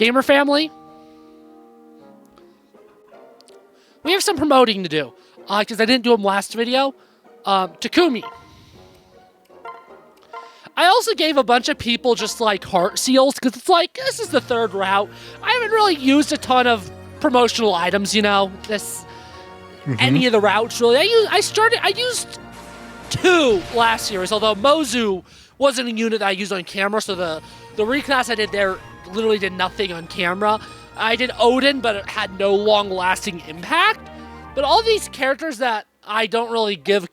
Gamer family, we have some promoting to do. Because I didn't do them last video. Takumi. I also gave a bunch of people just like heart seals because it's like, this is the third route. I haven't really used a ton of promotional items, you know, any of the routes really. I used 2 last series, although Mozu wasn't a unit that I used on camera, so the reclass I did there literally did nothing on camera. I did Odin, but it had no long-lasting impact. But all these characters that I don't really give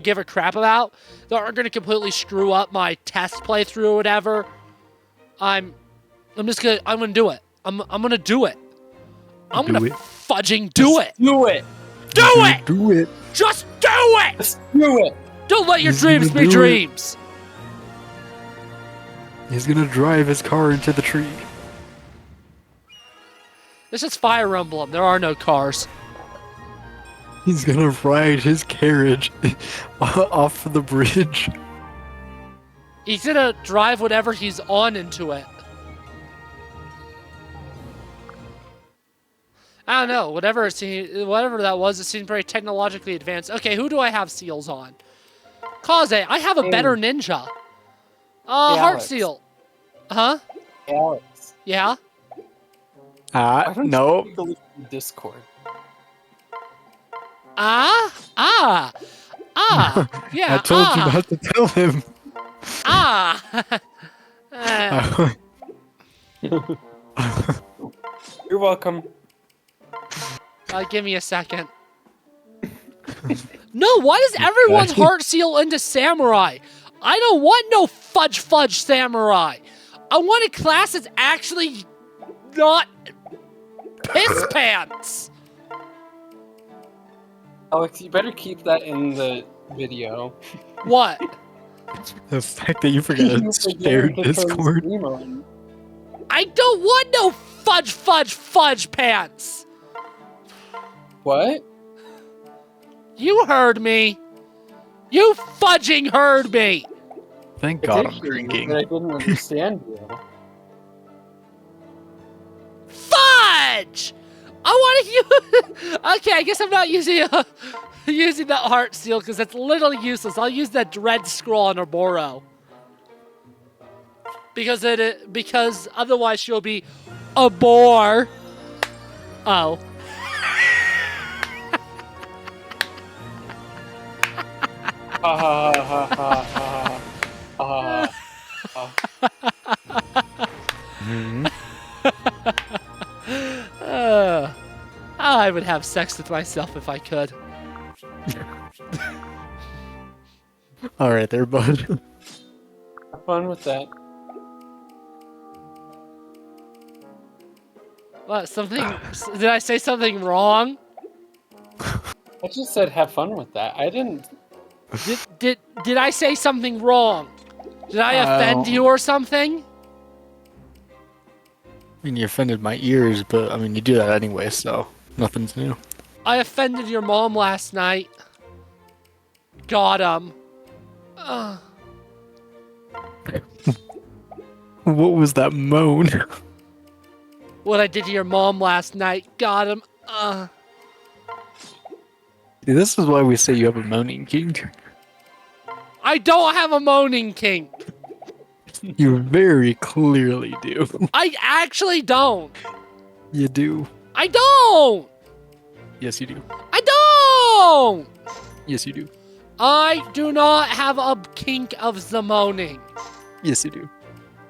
a crap about, that are going to completely screw up my test playthrough or whatever, I'm gonna do it. I'm gonna do it. I'm gonna fudging do it. Do it. Do it. Do it. Just do it. Just do it. Don't let your dreams be dreams. He's gonna drive his car into the tree. This is Fire Emblem. There are no cars. He's gonna ride his carriage off the bridge. He's gonna drive whatever he's on into it. I don't know. Whatever that was, it seemed very technologically advanced. Okay, who do I have seals on? Kaze, I have a better ninja. Heart seal. Huh? Alex. Yeah? No. Discord. Yeah. I told you not to tell him. You're welcome. Give me a second. No, why does everyone's heart seal into samurai? I don't want no fudge samurai. I want a class that's actually not piss pants. Alex, you better keep that in the video. What? The fact that you forgot to spare Discord. I don't want no fudge pants. What? You heard me. You fudging heard me. Thank God I'm drinking. But I didn't understand you. Fudge! I want to use... Okay, I guess I'm not using using that heart seal because it's literally useless. I'll use that dread scroll on Oboro. Because otherwise she'll be a bore. Oh. I would have sex with myself if I could. Alright there, bud. Have fun with that. What, something... Did I say something wrong? I just said have fun with that. I didn't... Did I say something wrong? Did I offend you or something? I mean, you offended my ears, but I mean, you do that anyway, so nothing's new. I offended your mom last night. Got him. What was that moan? What I did to your mom last night. Got him. See, this is why we say you have a moaning kink. I don't have a moaning kink. You very clearly do. I actually don't. You do. I don't. Yes, you do. I don't. Yes, you do. I do not have a kink of the moaning. Yes, you do.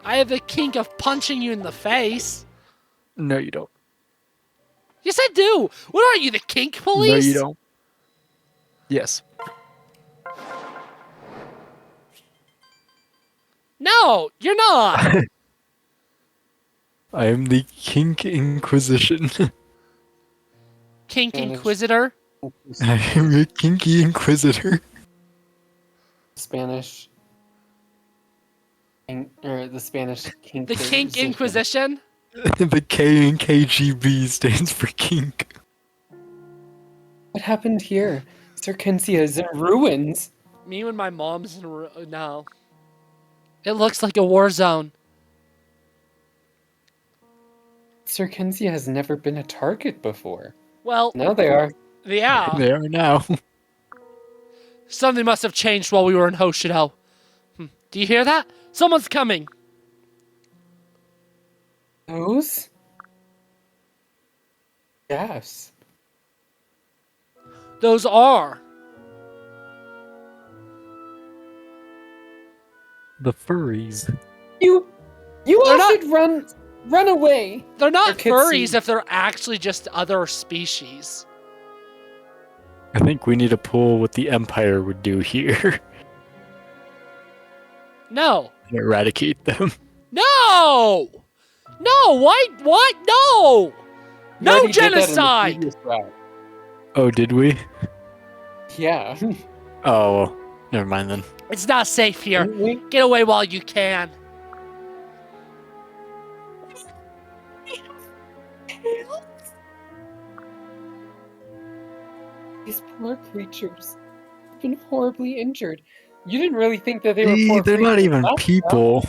I have the kink of punching you in the face. No, you don't. Yes, I do. What are you, the kink police? No, you don't. Yes. No, you're not. I am the Kink Inquisition. Kink Inquisitor? I am your Kinky Inquisitor. Spanish... Or the Spanish kink... The Kink Inquisition? The K in KGB stands for kink. What happened here? Sir Kensia is in ruins. Me when my mom's in no. It looks like a war zone. Sir Kenzie has never been a target before. Well, Now they are. yeah. They are now. Something must have changed while we were in Hoshido. Do you hear that? Someone's coming. Those? Yes. Those are. The furries. You They're all not- should run away. They're not Or Kitsune. furries if they're actually just other species. I think we need to pull what the Empire would do here. No. Eradicate them. No! No! Why? What? No! You No already did that in the genocide! previous route. Oh, did we? Yeah. Oh, well, never mind then. It's not safe here. Didn't we? Get away while you can. These poor creatures have been horribly injured. You didn't really think that they were poor They're not creatures. even That's people.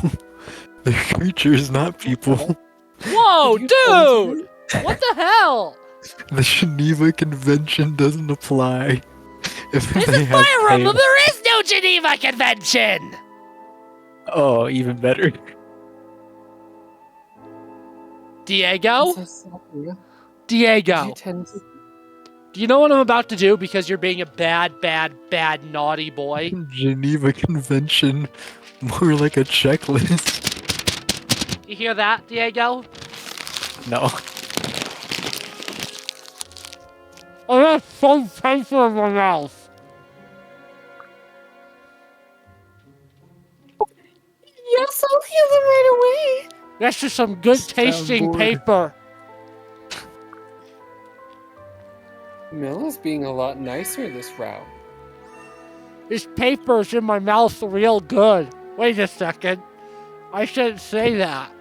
They're creatures, not people. Whoa, Did you poison dude! What the hell? The Geneva Convention doesn't apply. If It's they a have Fire Emblem! tails. There is no Geneva Convention! Oh, even better. Diego? Princess Sakura, Diego. you tend to- Do you know what I'm about to do because you're being a bad, naughty boy? Geneva Convention. More like a checklist. You hear that, Diego? No. I have some paper in my mouth. Yes, I'll heal them right away. That's just some good tasting Soundboard. paper. Milla's being a lot nicer this route. This paper's in my mouth real good. Wait a second. I shouldn't say that.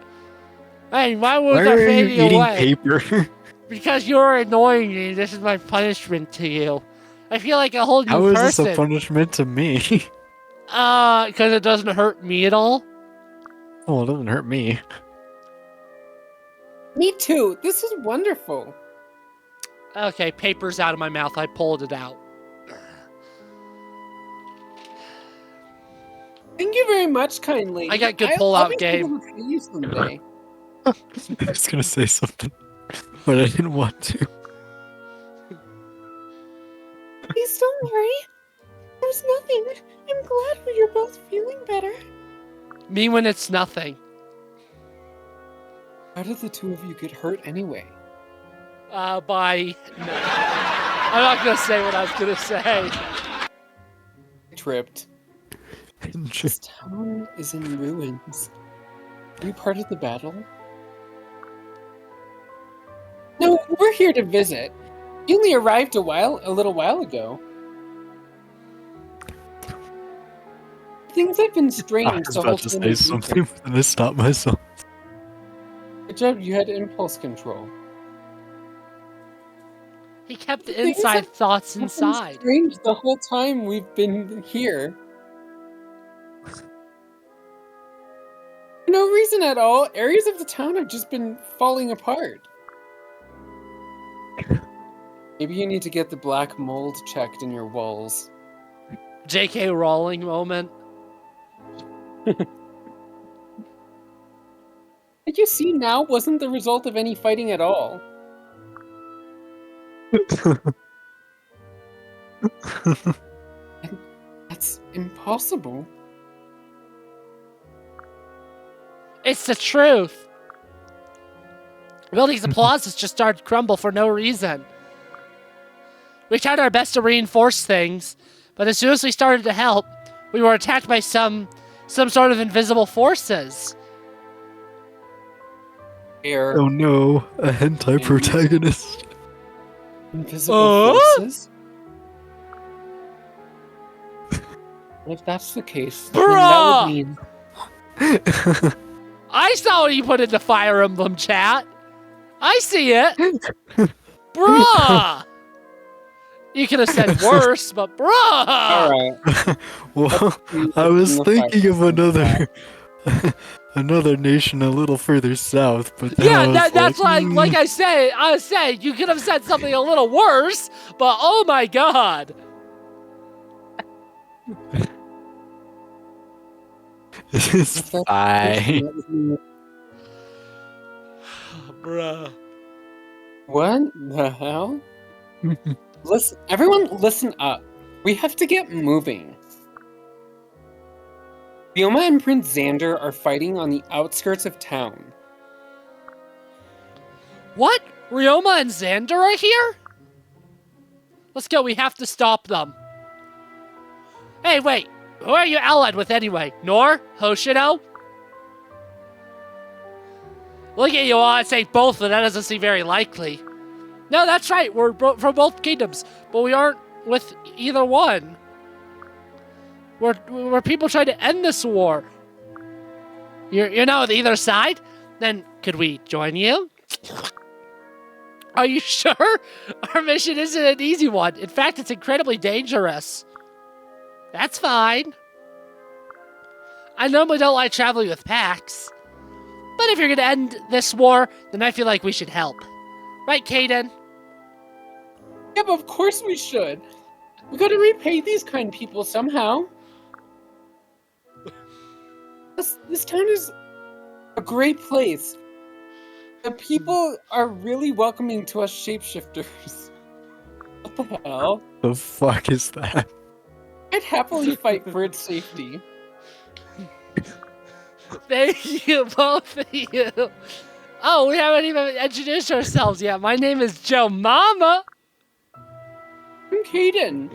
Hey, my Why words are are you fading eating away. paper? Because you're annoying me. This is my punishment to you. I feel like a whole new How is person. this a punishment to me? Because it doesn't hurt me at all. Oh, it doesn't hurt me. Me too. This is wonderful. Okay, paper's out of my mouth. I pulled it out. Thank you very much, kind lady. I got good I'll pull-out be game. able to pay you someday. I was gonna say something, but I didn't want to. Please don't worry. There's nothing. I'm glad you're both feeling better. Me when it's nothing. How did the two of you get hurt anyway? By... No. I'm not gonna say what I was gonna say. Tripped. This town is in ruins. Are you part of the battle? No, we're here to visit. You only arrived a little while ago. Things have been I strange was the whole about to time. say we've been something, and I stopped myself. here. Good job, you had impulse control. He kept the Things inside have thoughts It's inside. been strange the whole time we've been here. For no reason at all, areas of the town have just been falling apart. Maybe you need to get the black mold checked in your walls. J.K. Rowling moment. What you see now wasn't the result of any fighting at all. That's impossible. It's the truth. Buildings and plazas just started to crumble for no reason. We tried our best to reinforce things, but as soon as we started to help, we were attacked by some sort of invisible forces. Air, Oh no, a hentai protagonist. invisible forces? If that's the case, then that would mean I saw what you put in the Fire Emblem chat. I see it. Bruh! You could have said worse, but bruh! alright. Well, I was thinking of another. another nation a little further south, but then Yeah, I was that's like like, I said, you could have said something a little worse, but oh my god. it's fine. Bruh. What the hell? Listen, everyone, listen up. We have to get moving. Fiona and Prince Xander are fighting on the outskirts of town. What? Ryoma and Xander are here? Let's go, we have to stop them. Hey, wait. Who are you allied with anyway? Nohr? Hoshido? Look at you all say both, but that doesn't seem very likely. No, that's right. We're from both kingdoms, but we aren't with either one. We're people trying to end this war. You're not with either side? Then could we join you? Are you sure? Our mission isn't an easy one. In fact, it's incredibly dangerous. That's fine. I normally don't like traveling with packs. But if you're gonna end this war, then I feel like we should help. Right, Kaden? Yeah, but of course we should. We gotta repay these kind people somehow. This town is a great place. The people are really welcoming to us shapeshifters. What the hell? The fuck is that? I'd happily fight for its safety. Thank you, both of you. Oh, we haven't even introduced ourselves yet. My name is Joe Mama. I'm Kaden.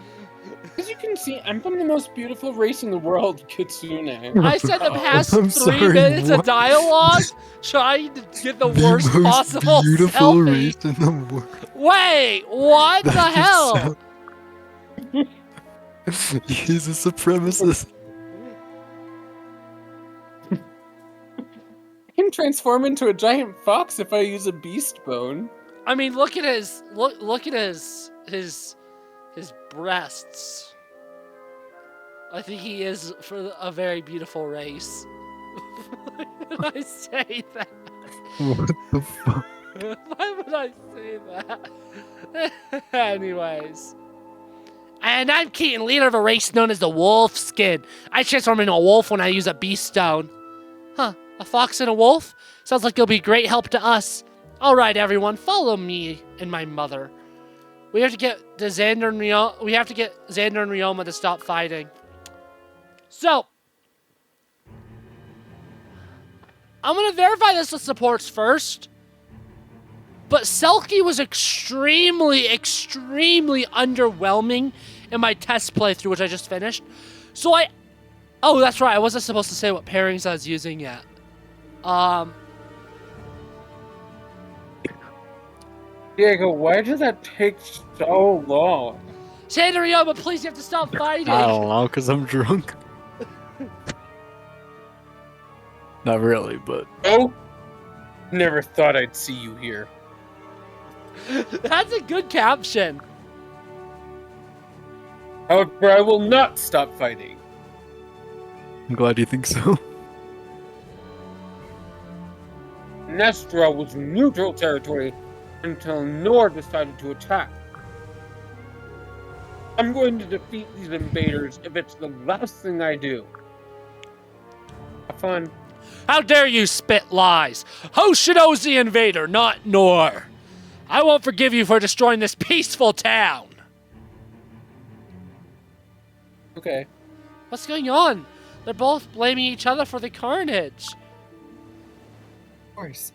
As you can see, I'm from the most beautiful race in the world, Kitsune. I spent the past I'm 3 sorry, minutes of what? dialogue trying to get the worst most possible beautiful selfie. race in the world. Wait, what the That hell? just He's a supremacist. I can transform into a giant fox if I use a beast bone. I mean, look at his breasts. I think he is for a very beautiful race. Why would I say that? What the fuck? Why would I say that? Anyways. And I'm Keaton, leader of a race known as the Wolf Skin. I transform into a wolf when I use a beast stone. Huh, a fox and a wolf? Sounds like it'll be great help to us. Alright everyone, follow me and my mother. We have to get Xander and Ryoma to stop fighting. So, I'm gonna verify this with supports first. But Selkie was extremely, extremely underwhelming in my test playthrough, which I just finished. So oh, that's right, I wasn't supposed to say what pairings I was using yet. Diego, why did that take so long? Xander Ryoma, please, you have to stop fighting. I don't know, because I'm drunk. Not really, but... Oh? Never thought I'd see you here. That's a good caption. However, I will not stop fighting. I'm glad you think so. Nestra was neutral territory until Nohr decided to attack. I'm going to defeat these invaders if it's the last thing I do. Have fun. How dare you spit lies? Hoshido's the invader, not Nohr. I won't forgive you for destroying this peaceful town. Okay. What's going on? They're both blaming each other for the carnage. Of course.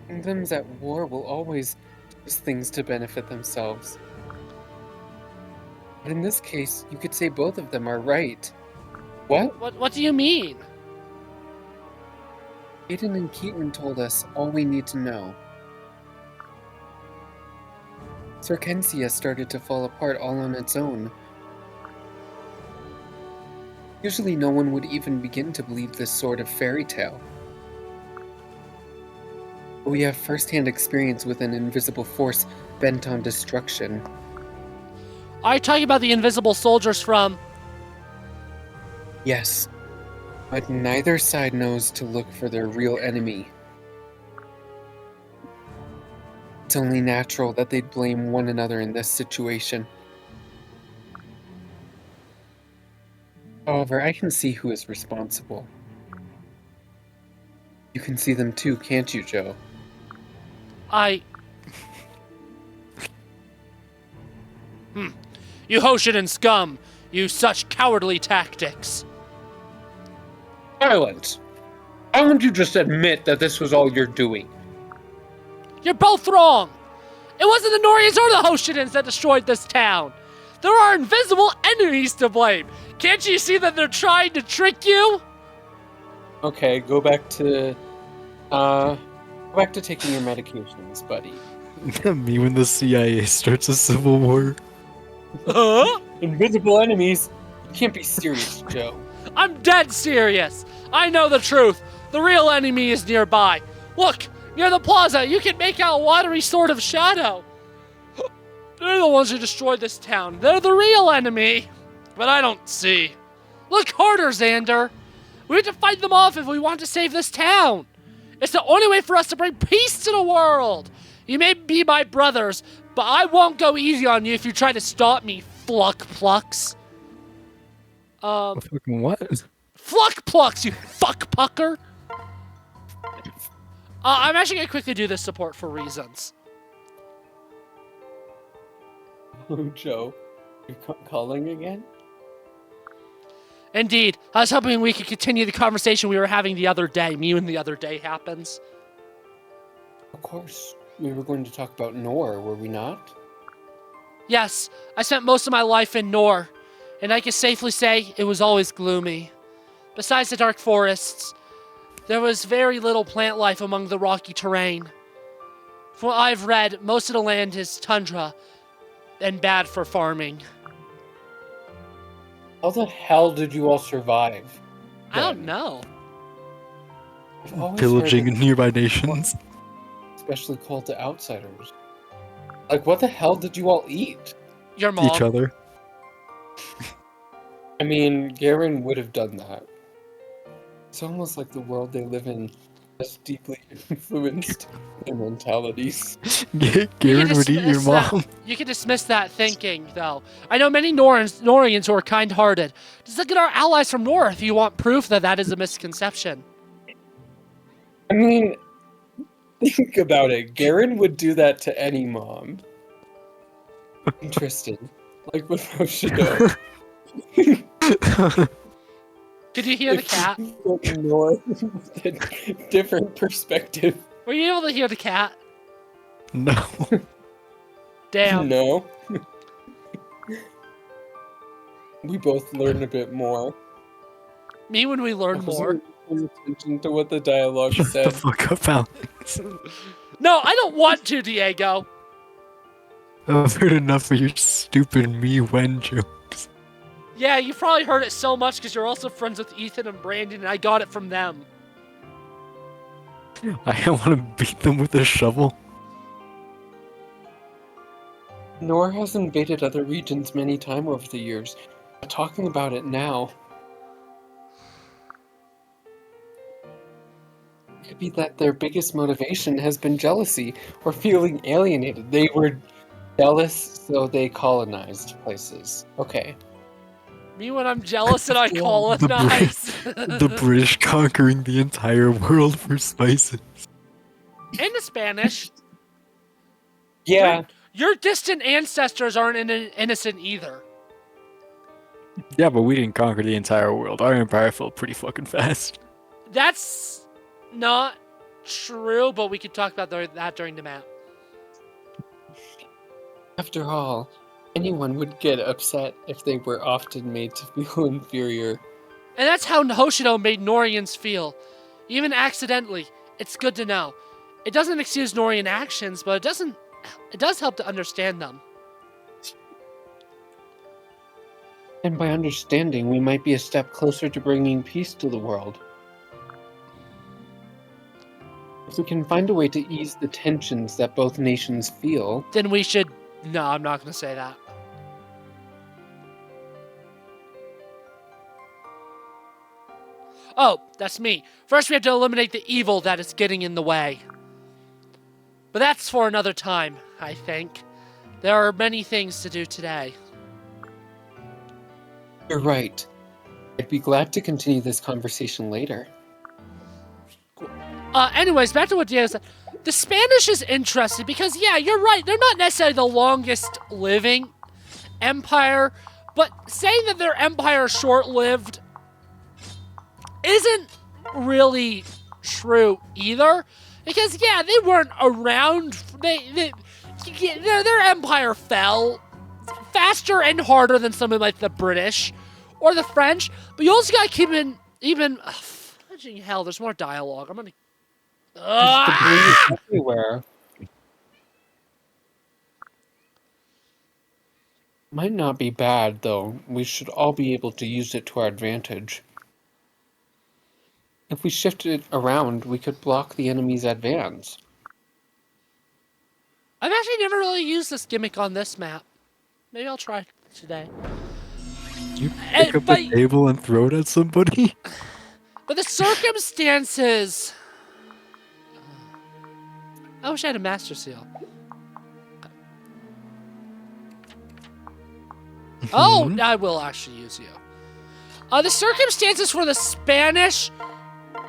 Kingdoms at war will always use things to benefit themselves. But in this case, you could say both of them are right. What? What do you mean? Aiden and Keaton told us all we need to know. Circensia started to fall apart all on its own. Usually no one would even begin to believe this sort of fairy tale. But we have first-hand experience with an invisible force bent on destruction. Are you talking about the invisible soldiers from... Yes. But neither side knows to look for their real enemy. It's only natural that they'd blame one another in this situation. However, I can see who is responsible. You can see them too, can't you, Joe? You Hoshido scum! You such cowardly tactics! Silence! Why won't you just admit that this was all you're doing? You're both wrong! It wasn't the Nohrians or the Hoshidans that destroyed this town! There are invisible enemies to blame! Can't you see that they're trying to trick you? Okay, go back to taking your medications, buddy. Me when the CIA starts a civil war. Huh? Invisible enemies? You can't be serious, Joe. I'm dead serious! I know the truth! The real enemy is nearby! Look! Near the plaza, you can make out a watery sword of shadow! They're the ones who destroyed this town. They're the real enemy! But I don't see. Look harder, Xander! We have to fight them off if we want to save this town! It's the only way for us to bring peace to the world! You may be my brothers, but I won't go easy on you if you try to stop me, Fluck-Plucks. Fucking what? Fluck-Plucks, you fuck-pucker! I'm actually gonna quickly do this support for reasons. Oh, Joe, you're calling again? Indeed, I was hoping we could continue the conversation we were having the other day. Me when the other day happens. Of course. We were going to talk about Nohr, were we not? Yes, I spent most of my life in Nohr, and I can safely say it was always gloomy. Besides the dark forests, there was very little plant life among the rocky terrain. From what I've read, most of the land is tundra and bad for farming. How the hell did you all survive? I don't know. I've always Pillaging heard nearby nations. especially called to outsiders. Like, what the hell did you all eat? Your mom. Each other. I mean, Garen would have done that. It's almost like the world they live in has deeply influenced their mentalities. Garen would eat your dismiss that- mom. You can dismiss that thinking, though. I know many Nohrians who are kind-hearted. Just look at our allies from Nohr if you want proof that that is a misconception. I mean, think about it. Garen would do that to any mom. Interesting. Like with Hoshido. Could you hear the cat? Different perspective. Were you able to hear the cat? No. Damn. No. We both learn a bit more. Me when we learn more. Pay attention to what the dialogue Shut the said. fuck up, Alex. No, I don't want to, Diego. I've heard enough of your stupid me when jokes. Yeah, you probably heard it so much because you're also friends with Ethan and Brandon, and I got it from them. I want to beat them with a shovel. Nohr has invaded other regions many times over the years, but talking about it now could be that their biggest motivation has been jealousy or feeling alienated. They were jealous, so they colonized places. Okay. Me when I'm jealous and I call it The nice. The British conquering the entire world for spices. And the Spanish. Yeah, Your distant ancestors aren't innocent either. Yeah, but we didn't conquer the entire world. Our empire fell pretty fucking fast. That's not true, but we could talk about that during the map. after all, anyone would get upset if they were often made to feel inferior. And that's how Hoshido made Nohrians feel. Even accidentally. It's good to know. It doesn't excuse Nohrian actions, but it does help to understand them. And by understanding, we might be a step closer to bringing peace to the world. If we can find a way to ease the tensions that both nations feel, Then we should... No, I'm not going to say that. Oh, that's me. First, we have to eliminate the evil that is getting in the way. But that's for another time, I think. There are many things to do today. You're right. I'd be glad to continue this conversation later. Anyways, back to what Diego said. The Spanish is interesting because, yeah, you're right. They're not necessarily the longest living empire, but saying that their empire is short-lived isn't really true either. Because, yeah, they weren't around. Their empire fell faster and harder than something like the British or the French. But you also gotta keep in even. Fudging hell, there's more dialogue. I'm gonna. Everywhere. Might not be bad, though. We should all be able to use it to our advantage. If we shift it around, we could block the enemy's advance. I've actually never really used this gimmick on this map. Maybe I'll try today. You pick up a table and throw it at somebody? But the circumstances... I wish I had a Master Seal. Oh, I will actually use you. The circumstances for the Spanish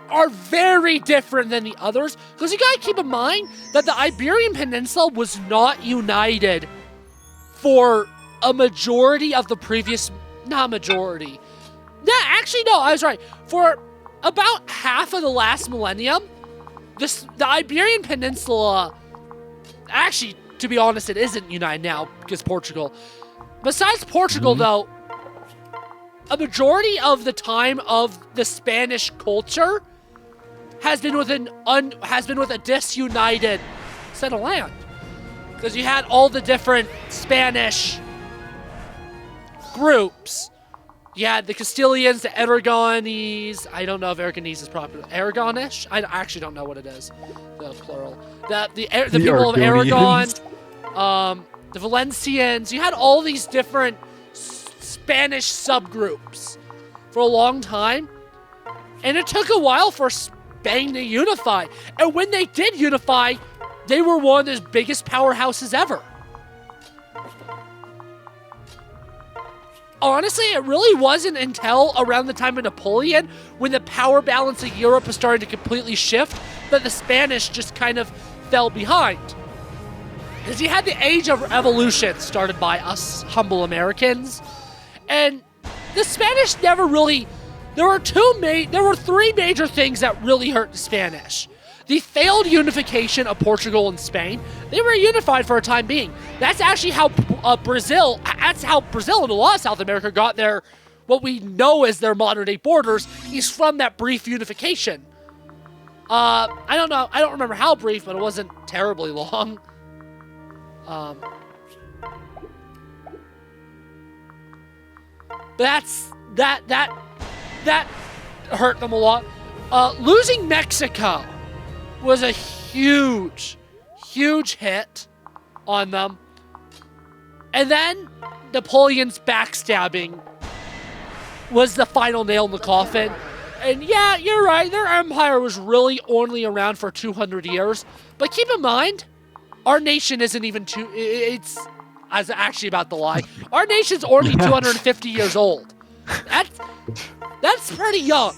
are very different than the others, because you gotta keep in mind that the Iberian Peninsula was not united for a majority of the previous... Not majority. Actually, no, I was right. For about half of the last millennium, the Iberian Peninsula... Actually, to be honest, it isn't united now, because Portugal... Besides Portugal, though, a majority of the time of the Spanish culture has been with a disunited set of land, because you had all the different Spanish groups. You had the Castilians, the Aragonese. I don't know if Aragonese is proper. Aragonish? I actually don't know what it is. The plural. The people of Aragon. The Valencians. You had all these different Spanish subgroups for a long time. And it took a while for Spain to unify. And when they did unify, they were one of the biggest powerhouses ever. Honestly, it really wasn't until around the time of Napoleon, when the power balance of Europe was starting to completely shift, that the Spanish just kind of fell behind. Because you had the Age of Evolution started by us humble Americans, and the Spanish never really... There were three major things that really hurt the Spanish. The failed unification of Portugal and Spain. They were unified for a time being. That's actually how Brazil and a lot of South America got their, what we know as their modern day borders, is from that brief unification. I don't know. I don't remember how brief, but it wasn't terribly long. That hurt them a lot. Losing Mexico was a huge hit on them. And then Napoleon's backstabbing was the final nail in the coffin. And yeah, you're right, their empire was really only around for 200 years. But keep in mind, our nation isn't even it's I was actually about to lie. Our nation's only 250 years old. That's pretty young.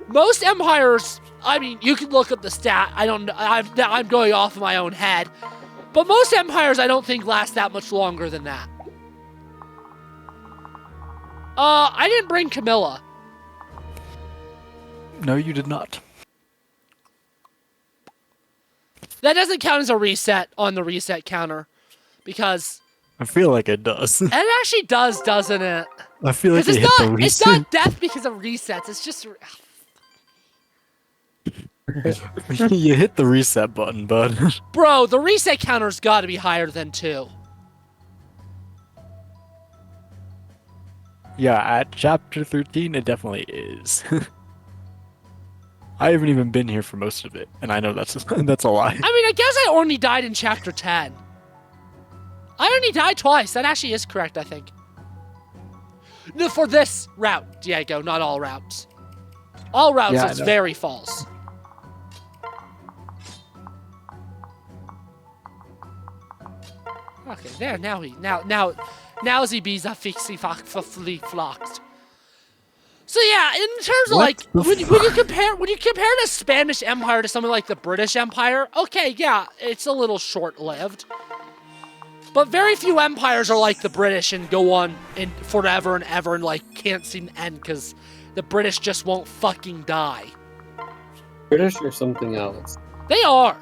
Most empires, I mean, you can look up the stat. I'm going off of my own head. But most empires, I don't think, last that much longer than that. I didn't bring Camilla. No, you did not. That doesn't count as a reset on the reset counter. Because... I feel like it does. It actually does, doesn't it? I feel like it's not death because of resets. It's just... You hit the reset button, bud. Bro, the reset counter's got to be higher than 2. Yeah, at chapter 13, it definitely is. I haven't even been here for most of it, and I know that's a lie. I mean, I guess I only died in chapter 10. I only died twice. That actually is correct, I think. No, for this route, Diego, not all routes. All routes, Yeah, I it's know. very false. Okay, there. Now he bees a fixie flocked. So yeah, in terms of What like the when you compare the Spanish Empire to something like the British Empire, okay, yeah, it's a little short-lived. But very few empires are like the British and go on in forever and ever and like can't seem to end because the British just won't fucking die. British or something else? They are.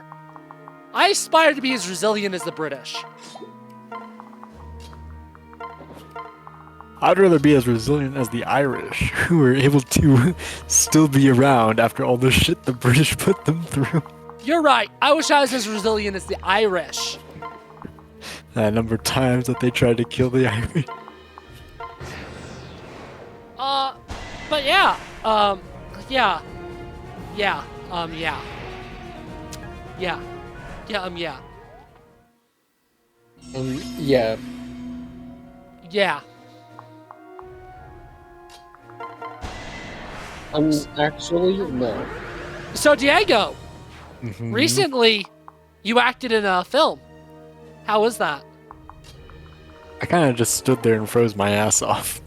I aspire to be as resilient as the British. I'd rather be as resilient as the Irish, who were able to still be around after all the shit the British put them through. You're right. I wish I was as resilient as the Irish. That number of times that they tried to kill the Irish. But yeah, yeah. Yeah. Yeah. Actually, no. So Diego, Mhm. recently you acted in a film. How was that? I kind of just stood there and froze my ass off.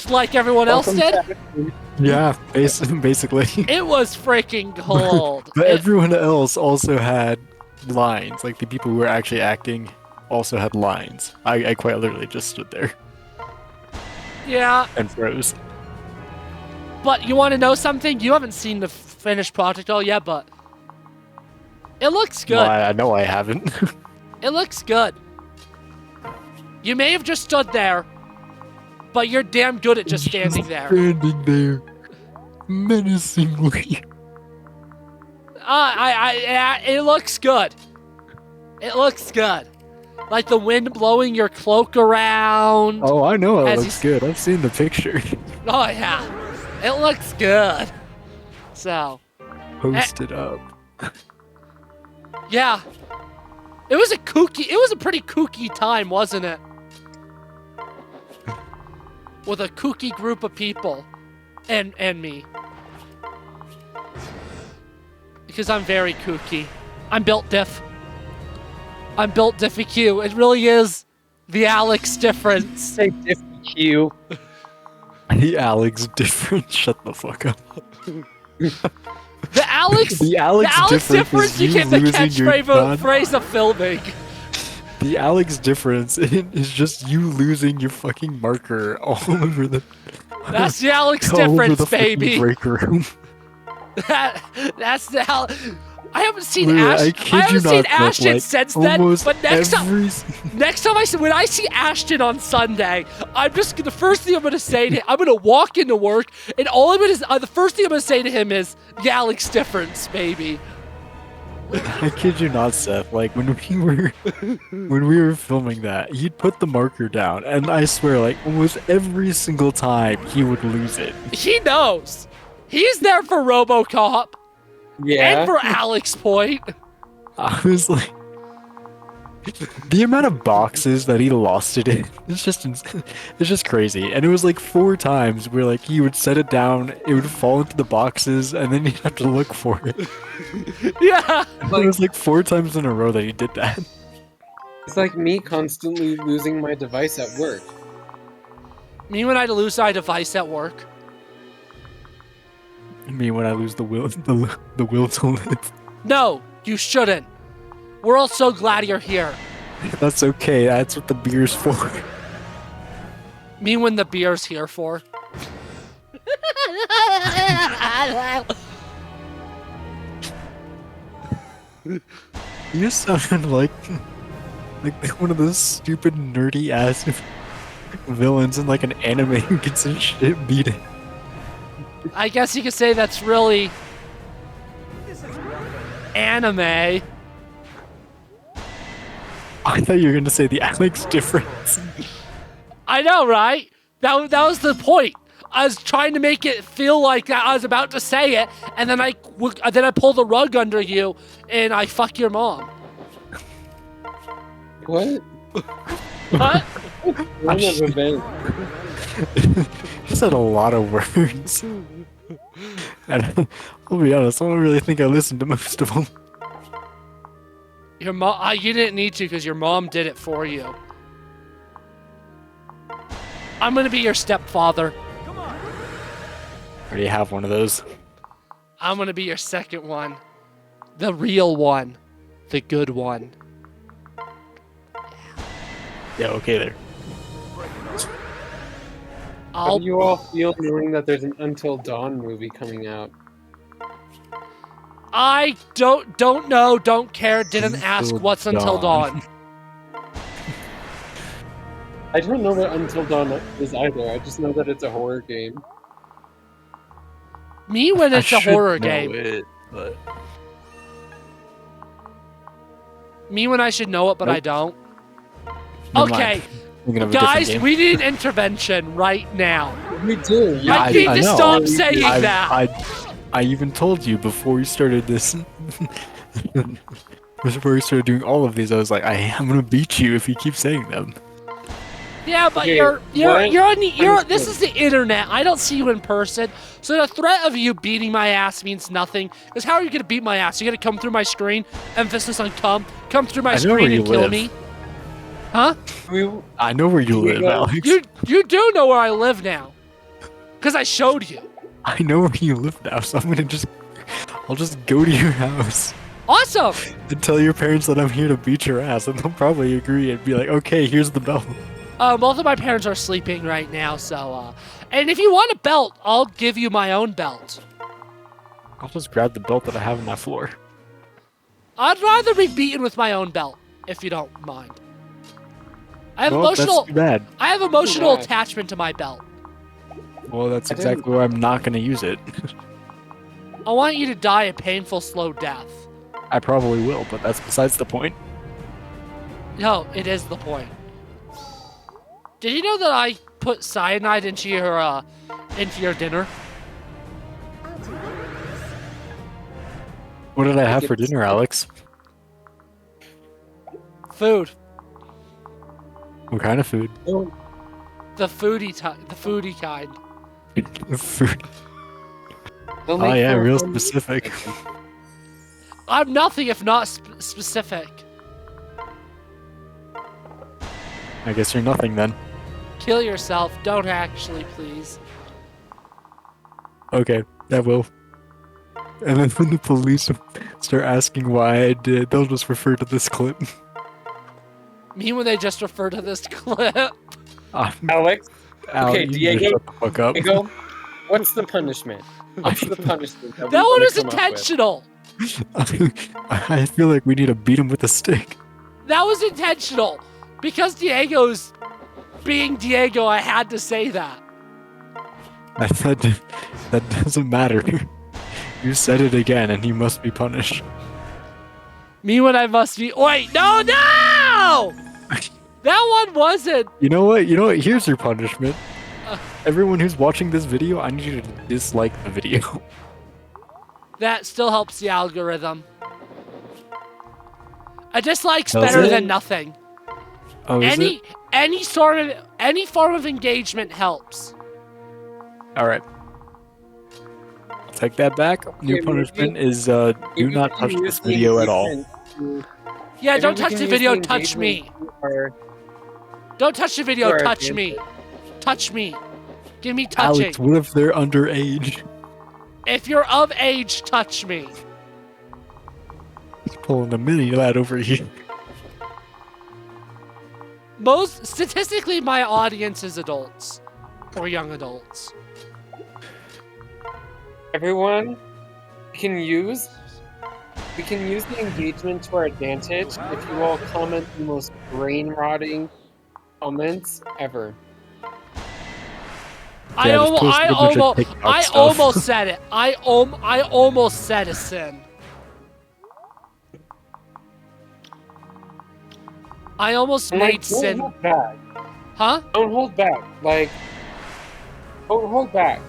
Like everyone else did? Yeah, basically. It was freaking cold. But everyone else also had lines. Like the people who were actually acting also had lines. I quite literally just stood there Yeah, and froze. but you want to know something? You haven't seen the finished project all yet, but it looks good. Well, I know I haven't. It looks good. You may have just stood there, but you're damn good at just standing there. Standing there, menacingly. It looks good. It looks good. Like the wind blowing your cloak around. Oh, I know it As looks good. I've seen the picture. Oh yeah, it looks good. So, Post it up. yeah. It was a pretty kooky time, wasn't it? With a kooky group of people. And me. Because I'm very kooky. I'm built diff. I'm built diffy Q. It really is the Alex difference. Say different Q. The Alex different. Shut the fuck up. The Alex difference is you became the losing your catchphrase of filming. The Alex difference is just you losing your fucking marker all over the. That's the Alex all over difference, the fucking baby. break room. That's the hell. I haven't seen Literally, Ashton since then. almost But next time when I see Ashton on Sunday, the first thing I'm gonna say to him, I'm gonna walk into work, and the first thing I'm gonna say to him is the Alex difference, baby. I kid you not, Seth. Like when we were filming that, he'd put the marker down, and I swear, like almost every single time he would lose it. He knows. He's there for RoboCop Yeah. and for Alex Point. I was like, the amount of boxes that he lost it in, it's just crazy. And it was like 4 times where like he would set it down, it would fall into the boxes, and then he'd have to look for it. Yeah. It was like 4 times in a row that he did that. It's like me constantly losing my device at work. Me when I lose my device at work. Me when I lose the will to live. No, you shouldn't. We're all so glad you're here. That's okay. That's what the beer's for. Me when the beer's here for. You sound like one of those stupid nerdy ass villains in like an anime who gets his shit beaten. I guess you could say that's really anime. I thought you were gonna say the Alex difference. I know, right? That was the point. I was trying to make it feel like I was about to say it, and then I pull the rug under you, and I fuck your mom. What? What? One of event. It's said a lot of words. And I'll be honest, I don't really think I listened to most of them. Your mom, you didn't need to because your mom did it for you. I'm gonna be your stepfather. I already have one of those. I'm gonna be your second one. The real one. The good one. Yeah, okay there. How do you all feel knowing that there's an Until Dawn movie coming out? I don't know, don't care, didn't ask what's Until Dawn. I don't know what Until Dawn is either. I just know that it's a horror game. Me when it's a horror game. It, but... Me when I should know it, but I don't. Never Okay, mind. guys, we need an intervention right now. We do. Yeah, I need to know. stop saying that. I even told you before we started this. Before we started doing all of these, I was like, I'm gonna beat you if you keep saying them. Yeah, but Okay, this is the internet. I don't see you in person. So the threat of you beating my ass means nothing. Because how are you gonna beat my ass? You gonna come through my screen? Emphasis on come through my screen and kill me? Huh? I know where you live, Alex. You do know where I live now. Because I showed you. I know where you live now, so I'll just go to your house. Awesome! And tell your parents that I'm here to beat your ass, and they'll probably agree and be like, okay, here's the belt. Both of my parents are sleeping right now, so, and if you want a belt, I'll give you my own belt. I'll just grab the belt that I have on that floor. I'd rather be beaten with my own belt, if you don't mind. I have That's too bad. I have emotional attachment to my belt. Well, that's exactly why I'm not gonna use it. I want you to die a painful, slow death. I probably will, but that's besides the point. No, it is the point. Did you know that I put cyanide into your dinner? What did I have for dinner, Alex? Food. What kind of food? The foodie kind. Food. Oh yeah, real specific. I'm nothing if not specific. I guess you're nothing then. Kill yourself. Don't actually, please. Okay, I will. And then when the police start asking why I did, they'll just refer to this clip. Me when they just refer to this clip. Alex? Okay, Diego. Shut the fuck up. Diego, what's the punishment? What's the punishment? That one was intentional. I feel like we need to beat him with a stick. That was intentional. Because Diego's being Diego, I had to say that. That doesn't matter. You said it again, and he must be punished. Me when I must be. Wait, no! That one wasn't. You know what? Here's your punishment. Everyone who's watching this video, I need you to dislike the video. That still helps the algorithm. A dislike's better than nothing. Oh, is it? Any form of engagement helps. All right. I'll take that back. New punishment is do not touch this video at all. Yeah, don't touch the video, touch me. Don't touch the video, touch me. Touch me. Give me touching. Alex, what if they're underage? If you're of age, touch me. He's pulling a mini lad over here. Statistically, my audience is adults. Or young adults. Everyone, we can use the engagement to our advantage if you all comment the most brain-rotting comments ever. I almost said it. I almost said a sin. I almost made sin. Don't hold back. Huh? Don't hold back. Don't hold back.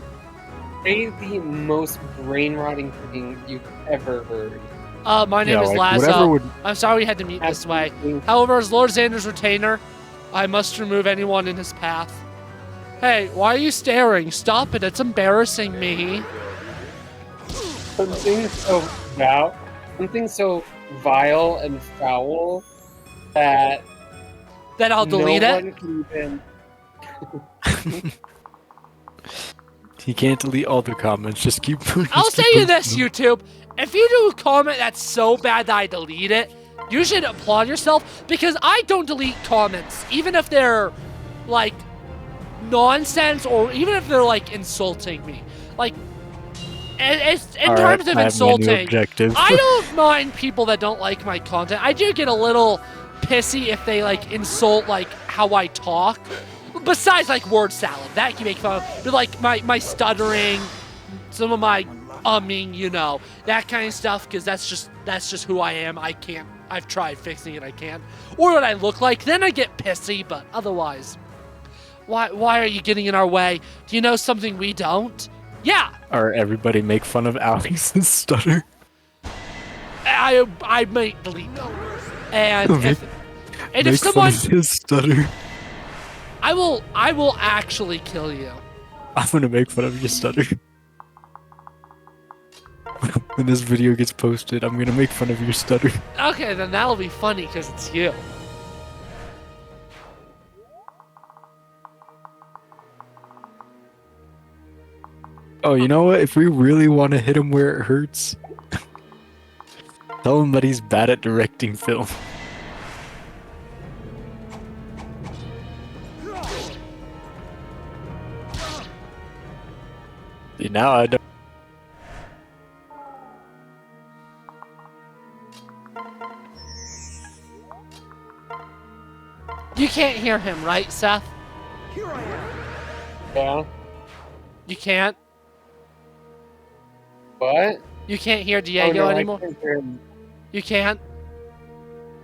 Say the most brain-rotting thing you've ever heard. My name is Lazo. Would... I'm sorry we had to meet this way. However, as Lord Xander's retainer, I must remove anyone in his path. Hey, why are you staring? Stop it, it's embarrassing me. Something so vile and foul that Then I'll delete no it. one can even. He can't delete all the comments. Just keep. I'll say you this, YouTube. If you do a comment that's so bad that I delete it, you should applaud yourself because I don't delete comments, even if they're like nonsense or even if they're like insulting me. Like, it's in terms of insulting. I don't mind people that don't like my content. I do get a little pissy if they like insult like how I talk. Besides like word salad, that can make fun of. But like my stuttering, some of my umming, you know, that kind of stuff, because that's just who I am. I've tried fixing it, I can't. Or what I look like, then I get pissy, but otherwise. Why are you getting in our way? Do you know something we don't? Yeah! Or everybody make fun of Alex's stutter. I might delete them. And if Make someone fun of his stutter. I will actually kill you. I'm gonna make fun of your stutter. When this video gets posted, I'm gonna make fun of your stutter. Okay, then that'll be funny because it's you. Oh, you know what? If we really want to hit him where it hurts, tell him that he's bad at directing film. See, now I don't. You can't hear him, right, Seth? Yeah. You can't? What? You can't hear Diego no, anymore? I can't hear him. You can't?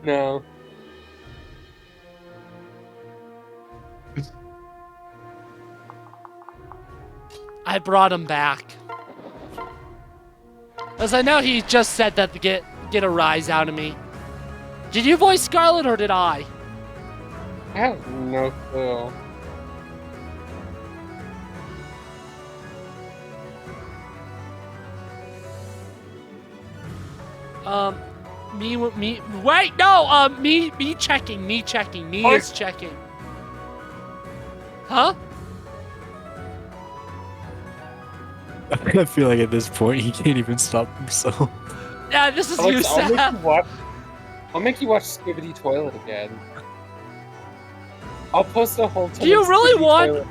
No. I brought him back. As I know he just said that to get a rise out of me. Did you voice Scarlet or did I? I have no clue. Wait, no, me checking, me is checking. Huh? I feel like at this point he can't even stop himself. Yeah, this is you, Seth. I'll make you watch Skibbity Toilet again. I'll post a whole. Do you really want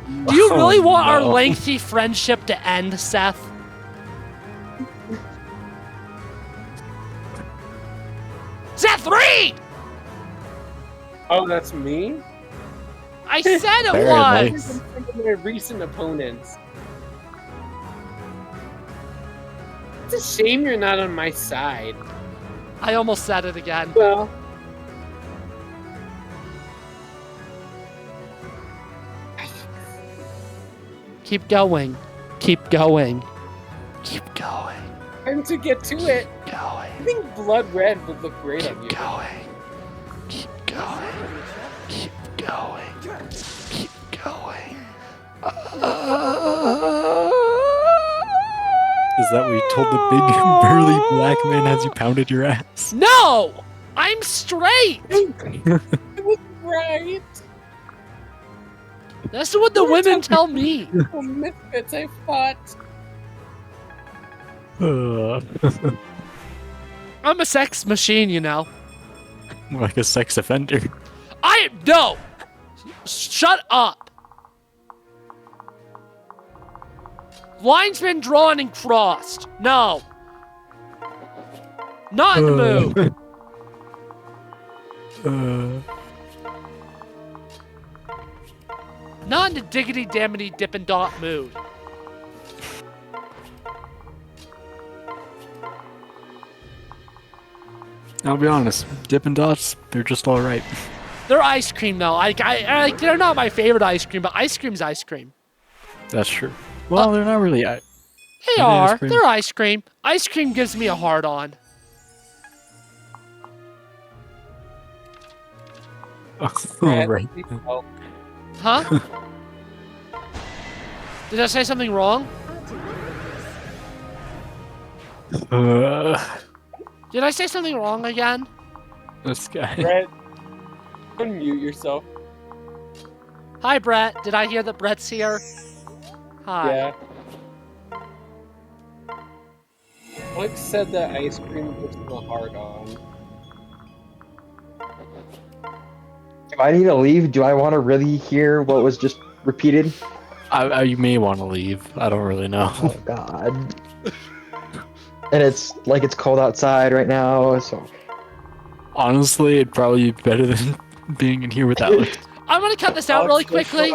our no. lengthy friendship to end, Seth? Seth, read! Oh, that's me? I said it Apparently. was! Some of my recent opponents. It's a shame you're not on my side. I almost said it again. Well, Keep going. Keep going. Keep going. time to get to it. Keep going. I think blood red would look great on you. Keep going. Keep going. Keep going. Keep going. Is that what you told the big burly black man as you pounded your ass? No! I'm straight! It was right. That's what the women tell me. The misfits I fought. I'm a sex machine, you know. Like a sex offender. No! Shut up! Line's been drawn and crossed. No. Not in the mood. Not in the diggity dammity dippin' dot mood. I'll be honest, Dippin' Dots, they're just alright. They're ice cream though. They're not my favorite ice cream, but ice cream's ice cream. That's true. Well, they're not really. They they are. ice cream? They're ice cream. Ice cream gives me a hard on. Oh, right. Oh, Huh? Did I say something wrong? Did I say something wrong again? This guy. Brett, unmute yourself. Hi, Brett. Did I hear that Brett's here? Hi. Yeah. Alex said that ice cream gives him a hard on. Do I need to leave? Do I want to really hear what was just repeated? You may want to leave. I don't really know. Oh God. And it's like it's cold outside right now, so. Honestly, it'd probably be better than being in here with Alex. I'm gonna cut this out really quickly.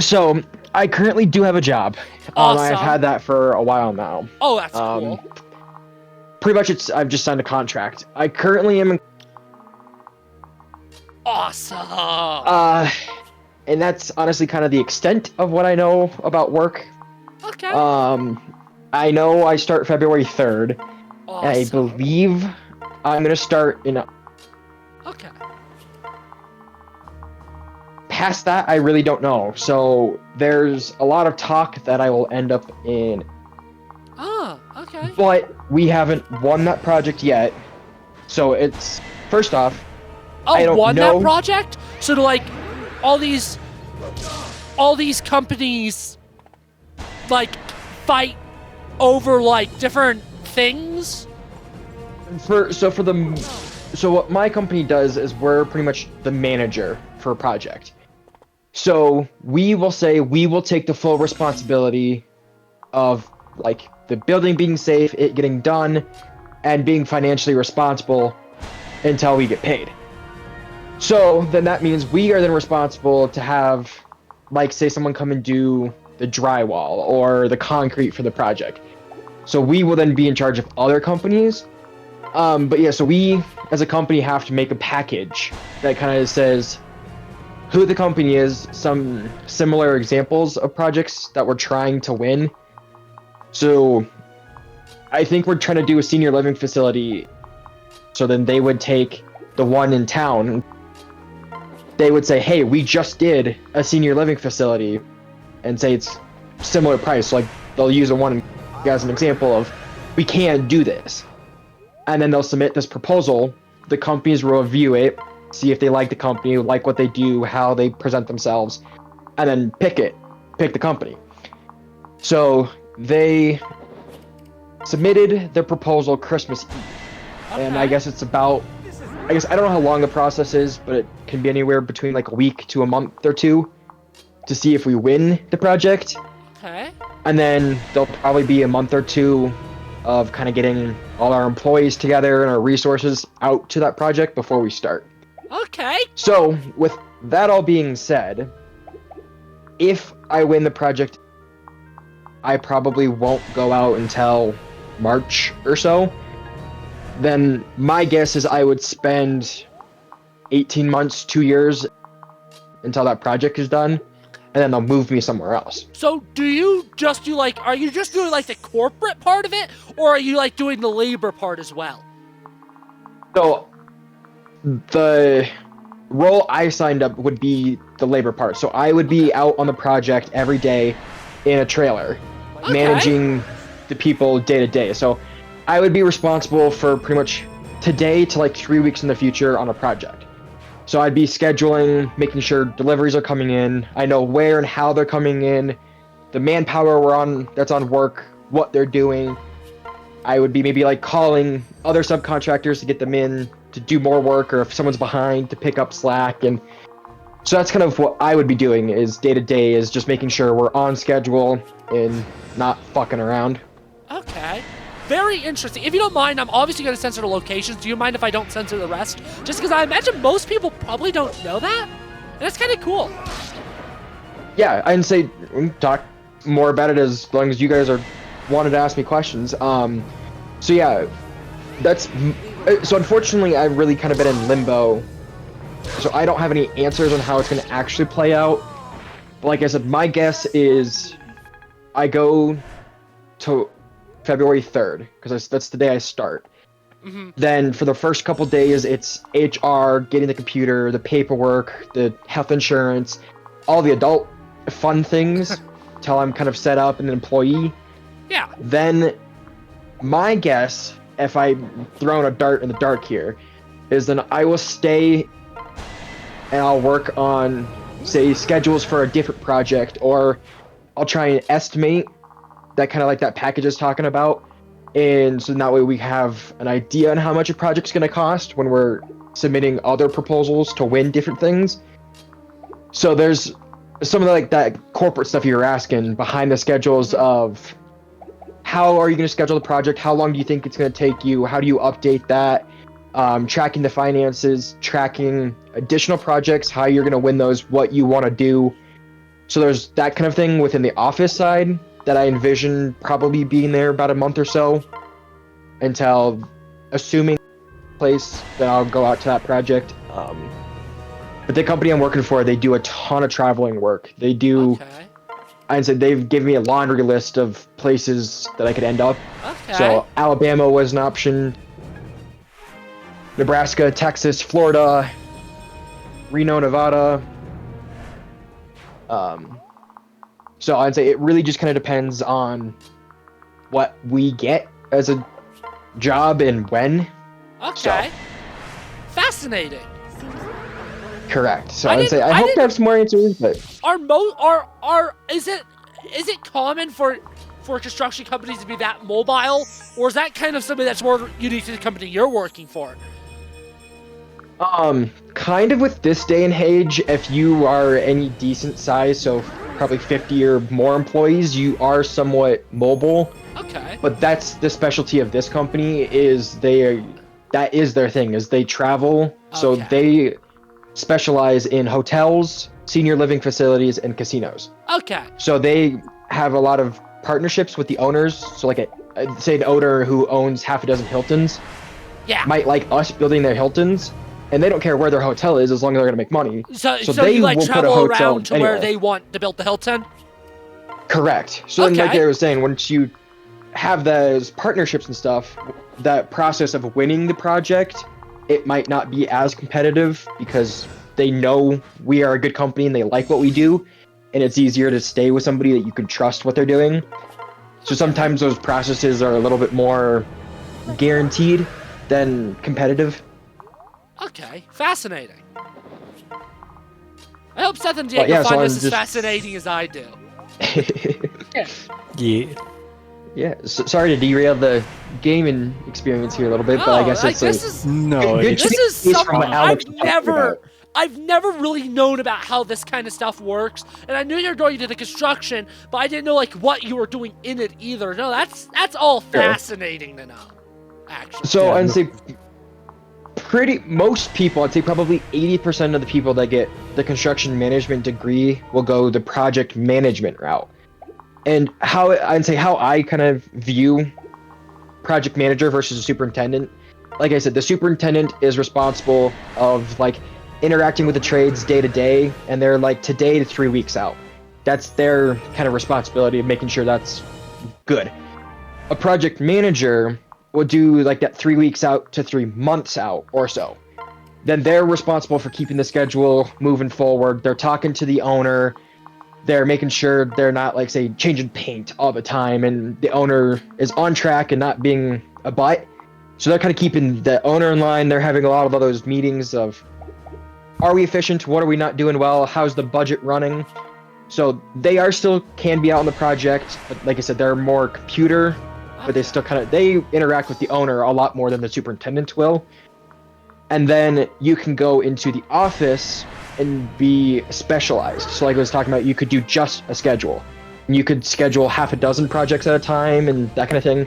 So I currently do have a job. Awesome. I've had that for a while now. Oh, that's cool. Pretty much, I've just signed a contract. I currently am. Awesome. And that's honestly kind of the extent of what I know about work. Okay. I know I start February 3rd. Awesome. And I believe I'm gonna start in. Okay. Past that, I really don't know. So there's a lot of talk that I will end up in. Ah, okay. But we haven't won that project yet. So it's first off. Oh, I don't won know. that project? So to like all these companies like fight over like different things? So what my company does is we're pretty much the manager for a project. So we will say we will take the full responsibility of like the building being safe, it getting done, and being financially responsible until we get paid. So then that means we are then responsible to have, like, say someone come and do the drywall or the concrete for the project. So we will then be in charge of other companies. But yeah, so we as a company have to make a package that kind of says who the company is, some similar examples of projects that we're trying to win. So I think we're trying to do a senior living facility. So then they would take the one in town. They would say, hey, we just did a senior living facility, and say it's similar price. So like they'll use the one as an example of we can do this. And then they'll submit this proposal. The companies will review it, see if they like the company, like what they do, how they present themselves, and then pick the company. So they submitted their proposal Christmas Eve. Okay. And I guess it's about, I don't know how long the process is, but it can be anywhere between like a week to a month or two to see if we win the project. Okay. And then there'll probably be a month or two of kind of getting all our employees together and our resources out to that project before we start. Okay. So, with that all being said, if I win the project, I probably won't go out until March or so. Then my guess is I would spend 18 months, 2 years until that project is done, and then they'll move me somewhere else. So do you just do like, are you just doing like the corporate part of it, or are you like doing the labor part as well? So the role I signed up would be the labor part. So I would be out on the project every day in a trailer, managing the people day to day. So I would be responsible for pretty much today to like 3 weeks in the future on a project. So I'd be scheduling, making sure deliveries are coming in. I know where and how they're coming in, the manpower that's on work, what they're doing. I would be maybe like calling other subcontractors to get them in to do more work, or if someone's behind to pick up slack. And so that's kind of what I would be doing is day to day, is just making sure we're on schedule and not fucking around. Okay. Very interesting. If you don't mind, I'm obviously going to censor the locations. Do you mind if I don't censor the rest? Just because I imagine most people probably don't know that. And that's kind of cool. Yeah, I'd say we can talk more about it as long as you guys wanted to ask me questions. So yeah, so unfortunately I've really kind of been in limbo. So I don't have any answers on how it's going to actually play out. But like I said, my guess is I go to February 3rd, because that's the day I start. Mm-hmm. Then for the first couple days, it's HR, getting the computer, the paperwork, the health insurance, all the adult fun things till I'm kind of set up an employee. Yeah. Then my guess, if I'm throwing a dart in the dark here, is then I will stay and I'll work on, say, schedules for a different project, or I'll try and estimate that kind of like that package is talking about. And so that way we have an idea on how much a project's going to cost when we're submitting other proposals to win different things. So there's some of the, like that corporate stuff you were asking behind the schedules of how are you going to schedule the project? How long do you think it's going to take you? How do you update that? Tracking the finances, tracking additional projects, how you're going to win those, what you want to do. So there's that kind of thing within the office side that I envision probably being there about a month or so until, assuming place, then I'll go out to that project. But the company I'm working for, they do a ton of traveling work. They do, Okay. I'd say they've given me a laundry list of places that I could end up. Okay. So Alabama was an option, Nebraska, Texas, Florida, Reno, Nevada. So I'd say it really just kind of depends on what we get as a job and when. Okay. Fascinating. Correct. So I I'd say didn't- I I hope to didn't- have some more answers, but Is it common for construction companies to be that mobile, or is that kind of something that's more unique to the company you're working for? kind of with this day and age, if you are any decent size, so probably 50 or more employees, you are somewhat mobile. Okay. But that's the specialty of this company that is their thing, is they travel. So Okay. they specialize in hotels, senior living facilities, and casinos. Okay. So they have a lot of partnerships with the owners. So like say an owner who owns half a dozen Hiltons Yeah. might like us building their Hiltons, and they don't care where their hotel is as long as they're going to make money. So they you like will put a travel hotel around to where anywhere. they want to build the Hilton? Correct. So then, like Okay. I was saying, once you have those partnerships and stuff, that process of winning the project, it might not be as competitive because they know we are a good company and they like what we do, and it's easier to stay with somebody that you can trust what they're doing. So sometimes those processes are a little bit more guaranteed than competitive. Okay. Fascinating. I hope Seth and But Diego yeah, so find I'm this as just- fascinating as I do. Yeah. Yeah, sorry to derail the gaming experience here a little bit, but I guess it's this like, is No, Good it's this is It's from something what Alex I've was talking never about. I've never really known about how this kind of stuff works, and I knew you were going to the construction, but I didn't know like what you were doing in it either. No, that's all fascinating to know. Actually. so Yeah, I'd no- say most people, I'd say probably 80% of the people that get the construction management degree will go the project management route. And how I kind of view project manager versus a superintendent. Like I said, the superintendent is responsible of like interacting with the trades day to day, and they're like today to 3 weeks out. That's their kind of responsibility of making sure that's good. A project manager will do like that 3 weeks out to 3 months out or so. Then they're responsible for keeping the schedule moving forward. They're talking to the owner. They're making sure they're not like say changing paint all the time, and the owner is on track and not being a butt. So they're kind of keeping the owner in line. They're having a lot of those meetings of, are we efficient? What are we not doing well? How's the budget running? So they are still can be out on the project, but like I said, they're more computer, but they still they interact with the owner a lot more than the superintendent will. And then you can go into the office and be specialized. So like I was talking about, you could do just a schedule. And you could schedule half a dozen projects at a time and that kind of thing.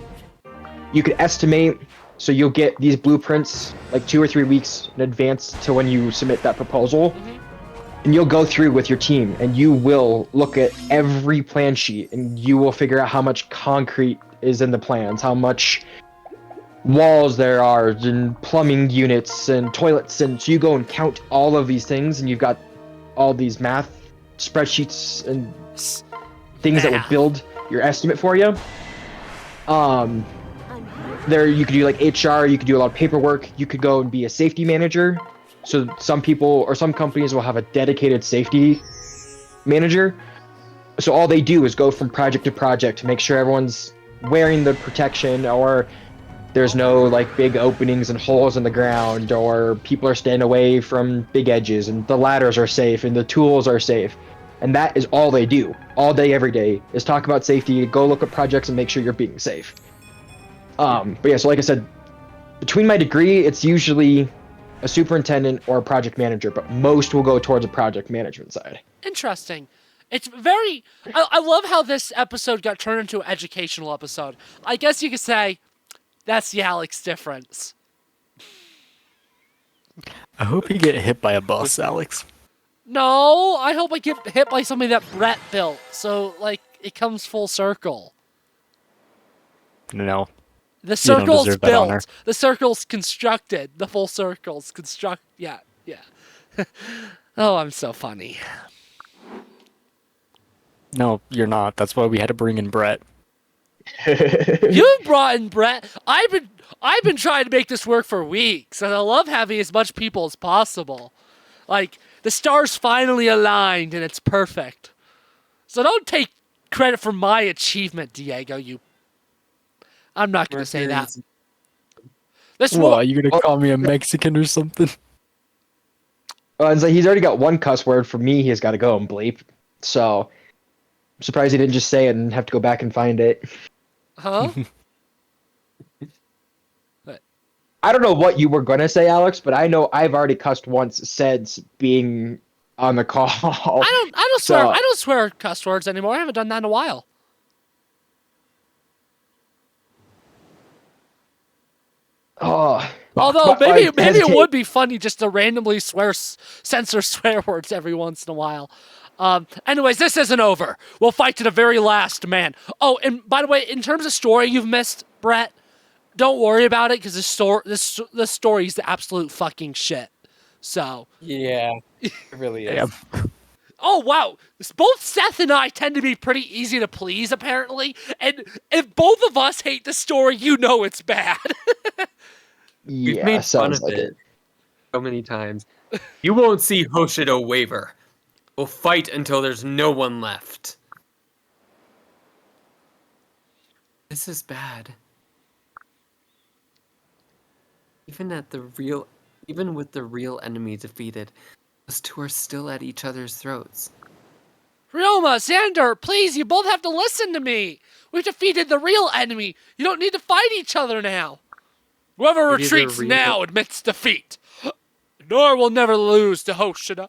You could estimate, so you'll get these blueprints like 2 or 3 weeks in advance to when you submit that proposal. And you'll go through with your team and you will look at every plan sheet and you will figure out how much concrete is in the plans, how much walls there are, and plumbing units and toilets, and so you go and count all of these things, and you've got all these math spreadsheets and things that would Math. build your estimate for you. there you could do like HR, you could do a lot of paperwork, you could go and be a safety manager. So some people or some companies will have a dedicated safety manager. So all they do is go from project to project to make sure everyone's wearing the protection, or there's no like big openings and holes in the ground, or people are staying away from big edges, and the ladders are safe and the tools are safe. And that is all they do all day, every day, is talk about safety, go look at projects and make sure you're being safe. But yeah, so like I said, between my degree, it's usually a superintendent or a project manager, but most will go towards a project management side. Interesting. It's very. I love how this episode got turned into an educational episode. I guess you could say that's the Alex difference. I hope you get hit by a bus, Alex. No, I hope I get hit by something that Brett built. So, like, it comes full circle. No. The circle's deserve that honor. built. The circle's constructed. The full circle's construct. Yeah. Oh, I'm so funny. No, you're not. That's why we had to bring in Brett. You brought in Brett. I've been trying to make this work for weeks, and I love having as much people as possible. Like, the stars finally aligned, and it's perfect. So don't take credit for my achievement, Diego. I'm not going to say that. This What, war. are you gonna call me a Mexican or something? It's like he's already got one cuss word. For me, he's got to go and bleep. So I'm surprised he didn't just say it and have to go back and find it. Huh? I don't know what you were gonna say, Alex, but I know I've already cussed once since being on the call. I don't swear. I don't swear cuss words anymore. I haven't done that in a while. Oh, Although but I maybe it hesitate. would be funny just to randomly censor swear words every once in a while. Anyways, this isn't over. We'll fight to the very last man. Oh, and by the way, in terms of story you've missed, Brett, don't worry about it because the story is the absolute fucking shit. So. Yeah, it really is. Damn. Oh, wow. Both Seth and I tend to be pretty easy to please, apparently. And if both of us hate the story, you know it's bad. We've Yeah, made fun sounds of like it so many times. You won't see Hoshido waver. We'll fight until there's no one left. This is bad. Even with the real enemy defeated, those two are still at each other's throats. Ryoma, Xander, please, you both have to listen to me. We've defeated the real enemy. You don't need to fight each other now. Whoever Maybe the retreats real- now admits defeat. Nohr will never lose to Hoshido.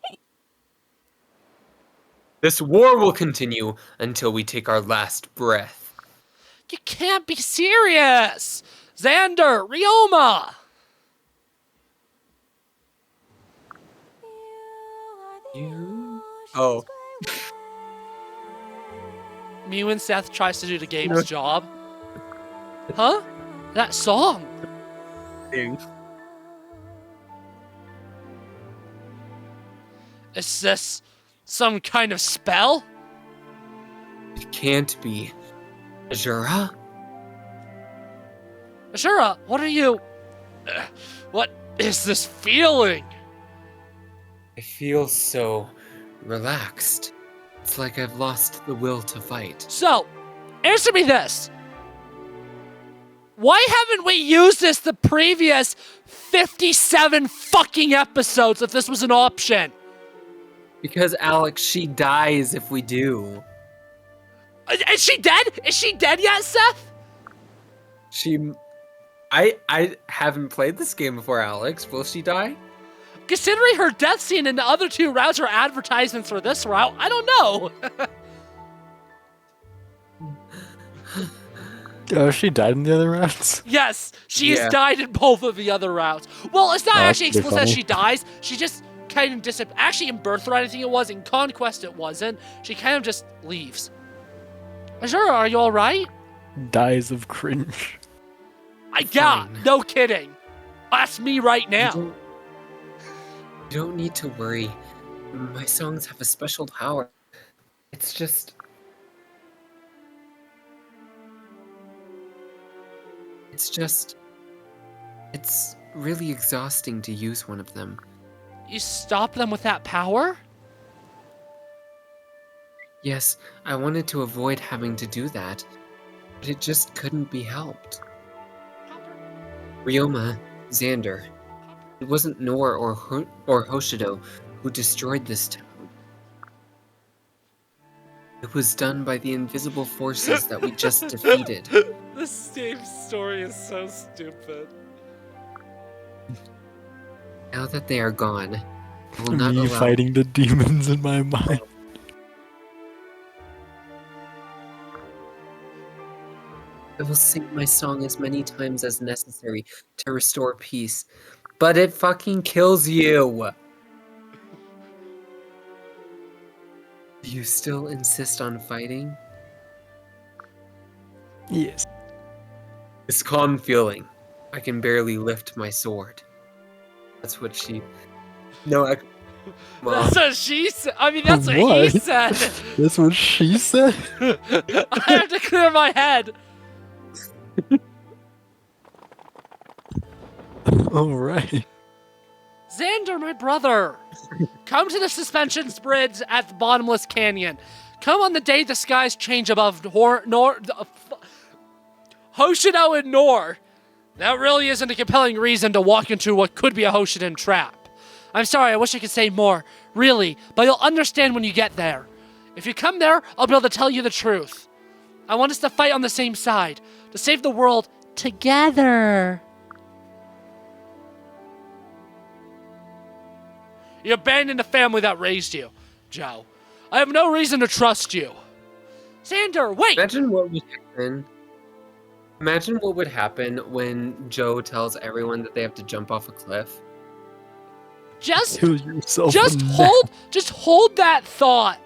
This war will continue until we take our last breath. You can't be serious. Xander, Ryoma. Oh. Me when Seth tries to do the game's job. Huh? That song. Is this some kind of spell? It can't be. Azura? Ashura, what are you... what is this feeling? I feel so relaxed. It's like I've lost the will to fight. So, answer me this. Why haven't we used this the previous 57 fucking episodes if this was an option? Because, Alex, she dies if we do. Is she dead? Is she dead yet, Seth? I haven't played this game before, Alex. Will she die? Considering her death scene in the other two routes are advertisements for this route, I don't know. Oh, she died in the other rounds? Yes, she has Yeah. died in both of the other routes. Well, it's not Oh, actually that's pretty explicit that funny. she dies. She just kind of disappears. Actually, in Birthright, I think it was. In Conquest, it wasn't. She kind of just leaves. Azura, are you alright? Dies of cringe. Yeah, Fine. no kidding. Ask me right now. You don't need to worry. My songs have a special power. It's just... It's really exhausting to use one of them. You stop them with that power? Yes, I wanted to avoid having to do that, but it just couldn't be helped. Ryoma, Xander, it wasn't Nohr or Hoshido who destroyed this town. It was done by the invisible forces that we just defeated. The same story is so stupid. Now that they are gone, I will not Me allow... fighting the demons in my mind. I will sing my song as many times as necessary to restore peace, but it fucking kills you! Do you still insist on fighting? Yes. This calm feeling. I can barely lift my sword. That's what she... No, I... Mom. That's what she said. I mean, that's what he What? said. That's what she said? I have to clear my head. Alright. Xander, my brother, come to the suspensions bridge at the bottomless canyon. Come on the day the skies change above Hoshido and Nohr. That really isn't a compelling reason to walk into what could be a Hoshidan trap. I'm sorry, I wish I could say more, really, but you'll understand when you get there. If you come there, I'll be able to tell you the truth. I want us to fight on the same side, to save the world together. You abandoned the family that raised you, Joe. I have no reason to trust you. Xander, wait! Imagine what would happen. Imagine what would happen when Joe tells everyone that they have to jump off a cliff. Just Kill yourself. Just now. hold that thought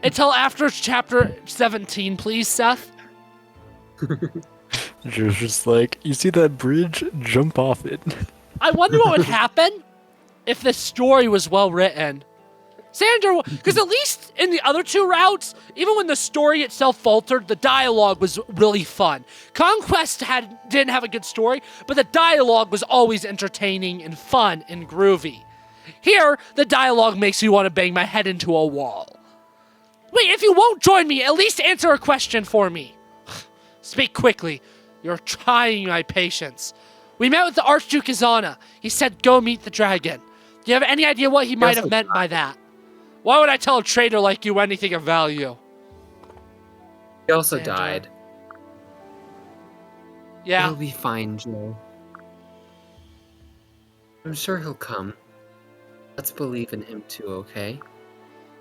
until after chapter 17, please, Seth. Joe's just like, you see that bridge? Jump off it. I wonder what would happen if the story was well written. Xander, because at least in the other two routes, even when the story itself faltered, the dialogue was really fun. Conquest didn't have a good story, but the dialogue was always entertaining and fun and groovy. Here, the dialogue makes me want to bang my head into a wall. Wait, if you won't join me, at least answer a question for me. Speak quickly. You're trying my patience. We met with the Archduke Izana. He said go meet the dragon. Do you have any idea what he might have meant by that? Why would I tell a traitor like you anything of value? He also Xander. died. Yeah. He'll be fine, Joe. I'm sure he'll come. Let's believe in him too, okay?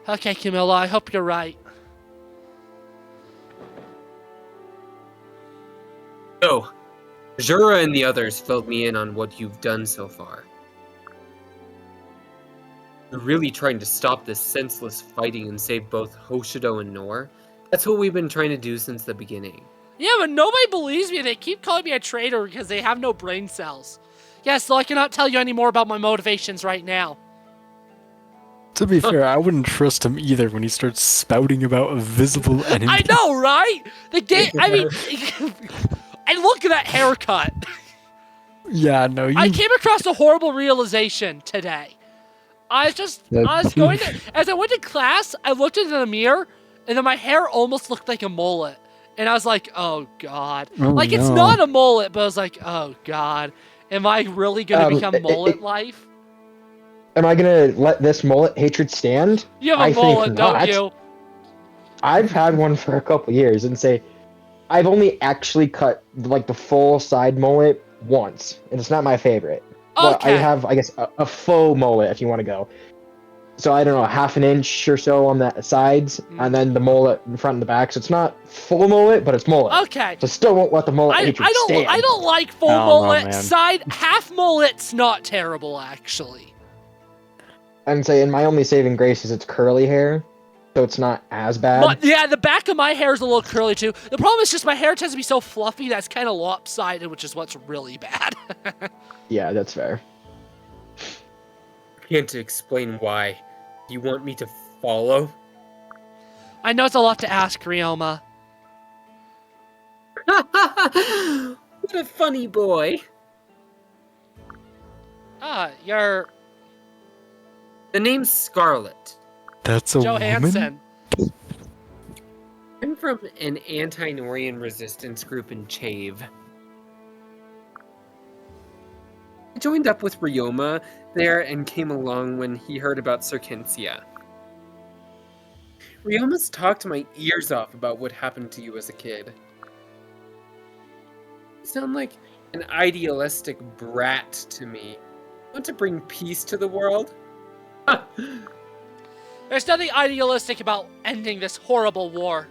Okay, Camilla, I hope you're right. So, Jura and the others filled me in on what you've done so far. You're really trying to stop this senseless fighting and save both Hoshido and Nohr? That's what we've been trying to do since the beginning. Yeah, but nobody believes me. They keep calling me a traitor because they have no brain cells. Yeah, so I cannot tell you any more about my motivations right now. To be fair, I wouldn't trust him either when he starts spouting about a visible enemy. I know, right? The game, I mean, and look at that haircut. Yeah, no, you... I came across a horrible realization today. I was going to, as I went to class, I looked into the mirror, and then my hair almost looked like a mullet. And I was like, oh, God. Oh, like, it's no. not a mullet, but I was like, oh, God. Am I really going to become mullet life? Am I gonna let this mullet hatred stand? You have a I mullet, think don't not. you? I've had one for a couple years, and say I've only actually cut like the full side mullet once, and it's not my favorite. But I Okay. have, I guess, a faux mullet if you want to go. So I don't know, half an inch or so on the sides, and then the mullet in front and the back. So it's not full mullet, but it's mullet. Okay. So still won't let the mullet hatred stand. I don't like full I don't know, mullet. man. Side half mullet's not terrible, actually. And say, and my only saving grace is it's curly hair, so it's not as bad. But yeah, the back of my hair is a little curly too. The problem is just my hair tends to be so fluffy that's kind of lopsided, which is what's really bad. Yeah, that's fair. Can't explain why. You want me to follow? I know it's a lot to ask, Ryoma. What a funny boy. You're The name's Scarlet. That's a woman? Johansson. I'm from an anti-Nohrian resistance group in Chave. I joined up with Ryoma there and came along when he heard about Circensia. Ryoma's talked my ears off about what happened to you as a kid. You sound like an idealistic brat to me. Want to bring peace to the world? There's nothing idealistic about ending this horrible war.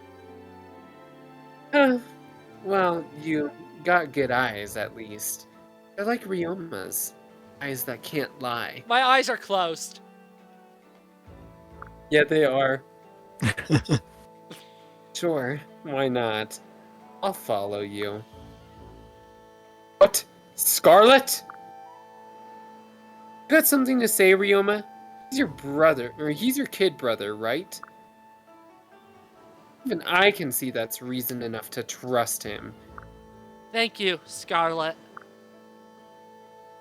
Well, you got good eyes, at least. They're like Ryoma's. Eyes that can't lie. My eyes are closed. Yeah, they are. Sure, why not? I'll follow you. What? Scarlet? You got something to say, Ryoma? He's your brother, or he's your kid brother, right? Even I can see that's reason enough to trust him. Thank you, Scarlet.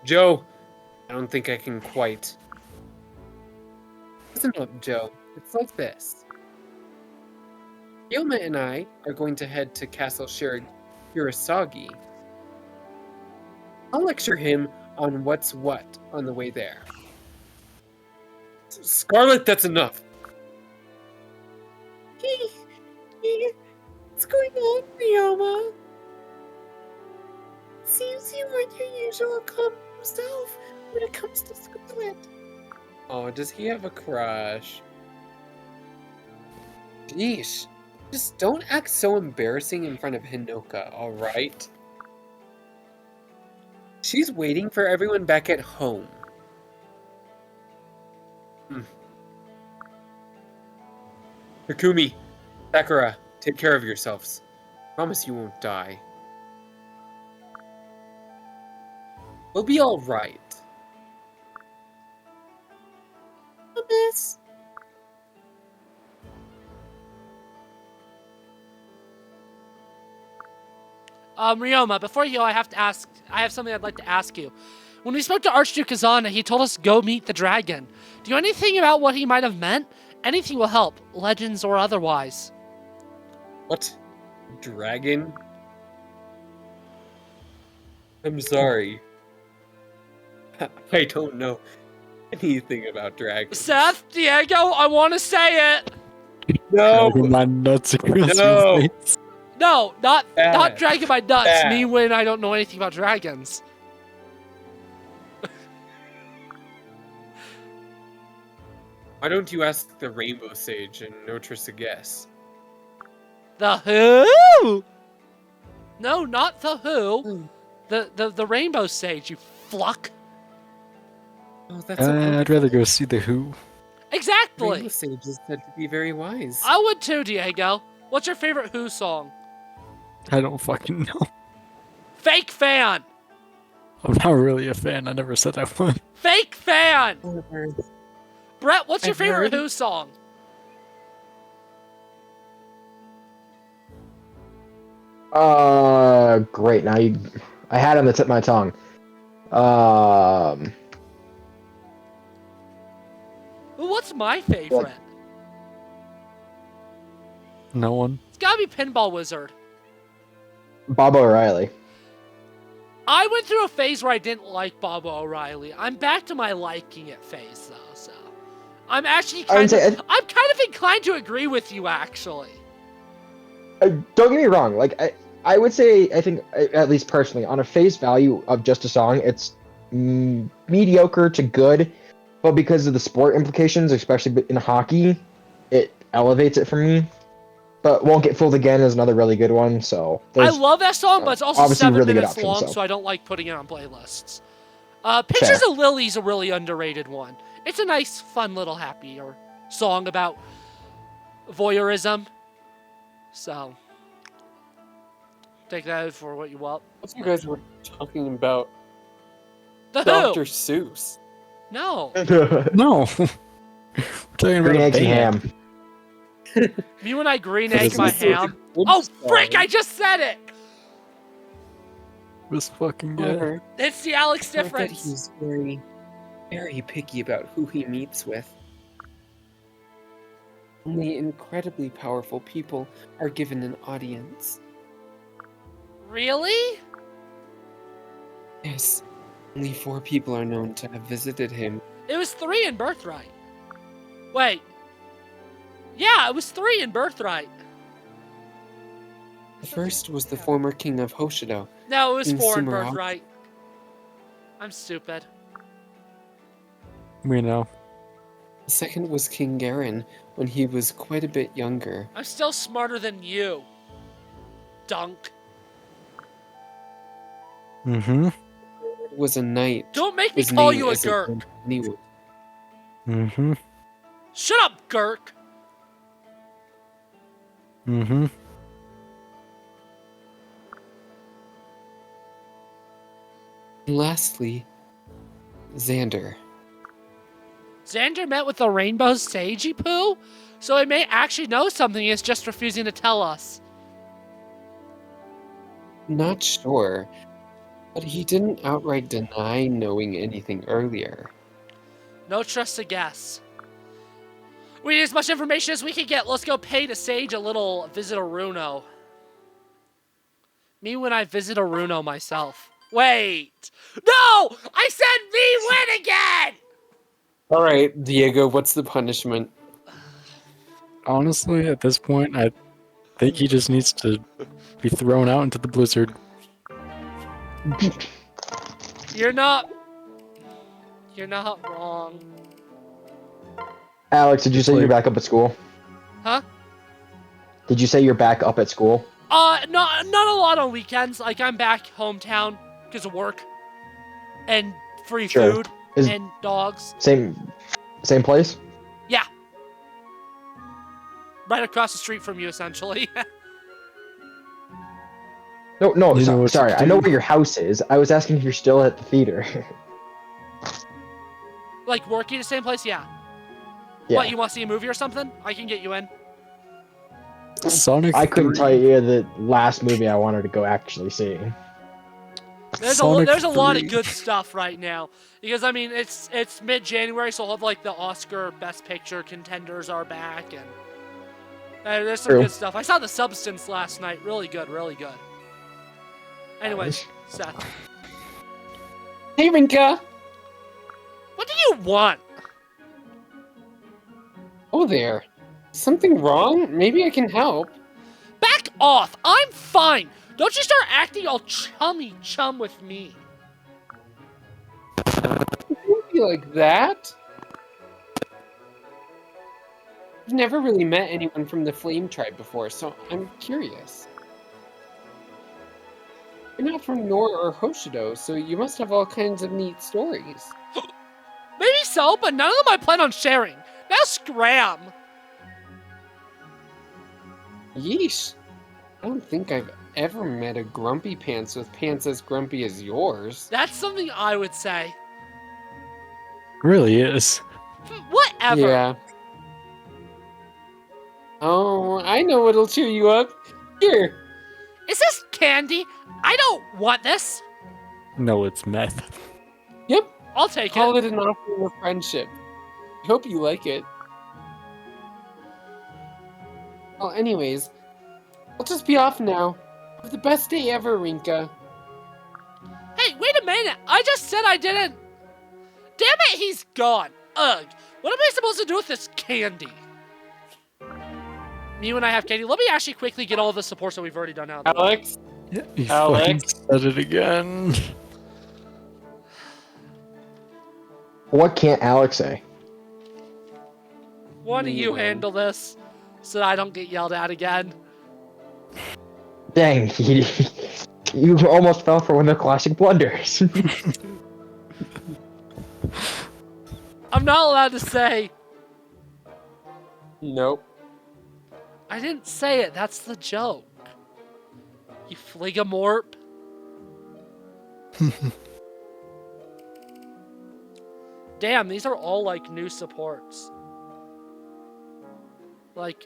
Joe, I don't think I can quite. Listen up, Joe. It's like this. Ryoma and I are going to head to Castle Hirosagi. I'll lecture him on what's what on the way there. Scarlet, that's enough. What's going on, Ryoma? Seems you aren't your usual calm self when it comes to Scarlet. Oh, does he have a crush? Yeesh. Just don't act so embarrassing in front of Hinoka, alright? She's waiting for everyone back at home. Takumi, Sakura, take care of yourselves. Promise you won't die. We'll be alright. Miss. Ryoma, before you go, I have something I'd like to ask you. When we spoke to Archduke Kazana, he told us to go meet the dragon. Do you know anything about what he might have meant? Anything will help, legends or otherwise. What? Dragon? I'm sorry. I don't know anything about dragons. Seth, Diego, I want to say it. No! My nuts across No. your face. No, not Bad. dragging my nuts. Bad. Me when I don't know anything about dragons. Why don't you ask the Rainbow Sage and Notress a guess? The who? No, not the who. The Rainbow Sage, you fluck. Oh, that's I'd rather go see the Who. Exactly. Rainbow Sage is said to be very wise. I would too, Diego. What's your favorite Who song? I don't fucking know. Fake fan. I'm not really a fan. I never said I was. Fake fan. Brett, what's your I've favorite heard- Who song? Great. Now I had on the tip of my tongue. What's my favorite? No one. It's gotta be Pinball Wizard. Bob O'Reilly. I went through a phase where I didn't like Bob O'Reilly. I'm back to my liking it phase though, so I'm actually I would say- I'm kind of inclined to agree with you actually. Don't get me wrong. Like I would say, I think at least personally, on a face value of just a song, it's mediocre to good. But because of the sport implications, especially in hockey, it elevates it for me. But Won't Get Fooled Again is another really good one. So I there's- love that song, but it's also obviously 7 really good minutes options, long, so. so I don't like putting it on playlists. Pictures of Lily's a really underrated one. It's a nice, fun little happy or song about voyeurism. So take that for what you want. What you guys were talking about? The Dr. Who? Seuss. No. No. We're talking about Green a eggs and band. ham. Me when I green That egg is my so ham. Good Oh, song. frick! I just said it! This fucking guy. However, It's the Alex I've heard that difference. he's very, very picky about who he meets with. Only incredibly powerful people are given an audience. Really? Yes, only 4 people are known to have visited him. It was 3 in Birthright. Wait. Yeah, it was 3 in Birthright. The first was the former king of Hoshido. No, it was In 4 in Sumeru. Birthright. I'm stupid. We know. The second was King Garen when he was quite a bit younger. I'm still smarter than you. Dunk. Mm-hmm. It was a knight. Don't make me His call name you a isn't Gurk. known to anyone. Mm-hmm. Shut up, Gurk. Mm-hmm. And lastly, Xander. Xander met with the Rainbow Sagey Poo? So he may actually know something, he's just refusing to tell us. Not sure, but he didn't outright deny knowing anything earlier. No trust to guess. We need as much information as we can get. Let's go pay to Sage a little visit Aruno. Me when I visit Aruno myself. Wait! No! I said me win again! Alright, Diego, what's the punishment? Honestly, at this point, I think he just needs to be thrown out into the blizzard. You're not wrong. Alex, did you say Like- you're back up at school? Huh? Did you say you're back up at school? Not a lot on weekends. Like, I'm back hometown because of work. And free Sure. food. Is- And dogs. Same place? Yeah. Right across the street from you, essentially. No, You know what to sorry. I know do. where your house is. I was asking if you're still at the theater. Like, working the same place? Yeah. Yeah. What, you want to see a movie or something? I can get you in. Sonic I couldn't 3. tell you the last movie I wanted to go actually see. There's Sonic a lot of 3. good stuff right now. Because, I mean, it's mid-January, so I'll have, like, the Oscar Best Picture contenders are back, and there's some True. good stuff. I saw The Substance last night. Really good, really good. Anyways, Nice. Seth, Hey, Rinka! what do you want? Oh there. Something wrong? Maybe I can help. Back off! I'm fine! Don't you start acting all chum with me. Don't be like that. I've never really met anyone from the Flame Tribe before, so I'm curious. You're not from Nohr or Hoshido, so you must have all kinds of neat stories. Maybe so, but none of them I plan on sharing. Now scram! Yeesh. I don't think I've ever met a grumpy pants with pants as grumpy as yours. That's something I would say. Really is. Whatever. Yeah. Oh, I know what'll cheer you up. Here. Is this candy? I don't want this. No, it's meth. Yep. I'll take Call it. it an offering of friendship. I hope you like it. Well, anyways, I'll just be off now. Have the best day ever, Rinka. Hey, wait a minute. I just said I didn't. Damn it, he's gone. Ugh. What am I supposed to do with this candy? Me when I have candy. Let me actually quickly get all the supports that we've already done out. Alex? Yeah, you Alex? fucking said it again. What can't Alex say? Why don't you Anyway. handle this so that I don't get yelled at again? Dang, you almost fell for one of the classic blunders. I'm not allowed to say. Nope. I didn't say it. That's the joke. You fligamorp. Damn, these are all like new supports. Like,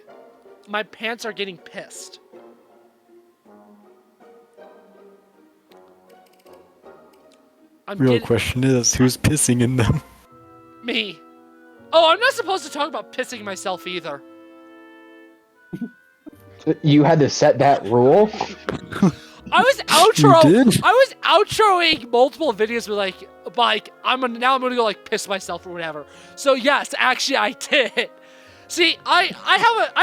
my pants are getting pissed. Real question is, who's pissing in them? Me. Oh, I'm not supposed to talk about pissing myself either. You had to set that rule? I was outro. You did? I was outroing multiple videos with like I'm gonna go like piss myself or whatever. So yes, actually I did. See, I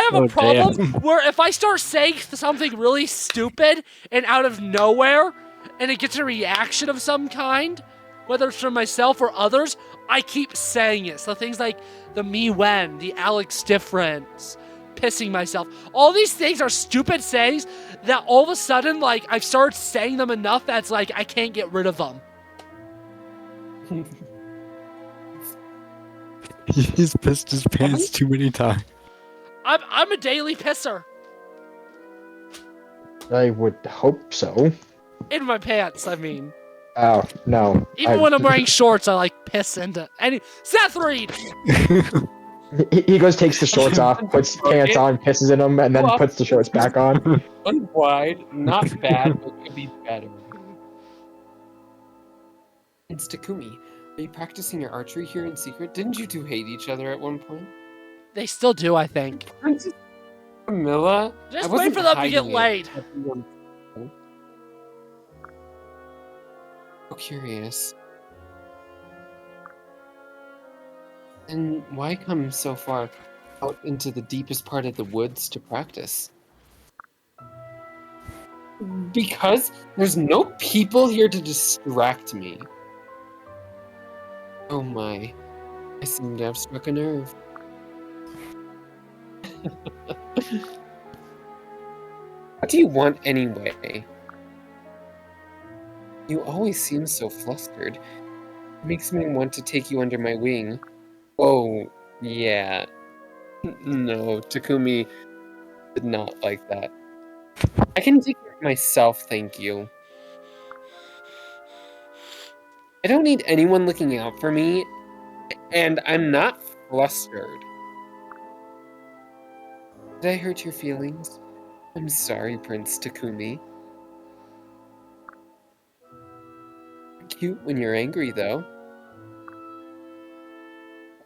have a Oh, problem damn. where if I start saying something really stupid and out of nowhere, and it gets a reaction of some kind, whether it's from myself or others, I keep saying it. So things like the me when, the Alex difference, pissing myself. All these things are stupid sayings that all of a sudden, like, I've started saying them enough that's like I can't get rid of them. He's pissed his pants too many times. I'm a daily pisser. I would hope so. In my pants, I mean. Oh, no. Even when I'm wearing shorts, I like piss into any. Seth Reed! He goes, takes the shorts off, puts pants on, pisses in them, and then puts the shorts back on. Unwide, not bad, but could be better. It's Takumi. Are you practicing your archery here in secret? Didn't you two hate each other at one point? They still do, I think. Camilla? Just I wait wasn't for them to hiding get it. laid. So curious. And why come so far out into the deepest part of the woods to practice? Because there's no people here to distract me. Oh my. I seem to have struck a nerve. What do you want anyway? You always seem so flustered. It makes me want to take you under my wing. Oh, yeah. No, Takumi did not like that. I can take care of myself, thank you. I don't need anyone looking out for me, and I'm not flustered. Did I hurt your feelings? I'm sorry, Prince Takumi. Cute when you're angry, though.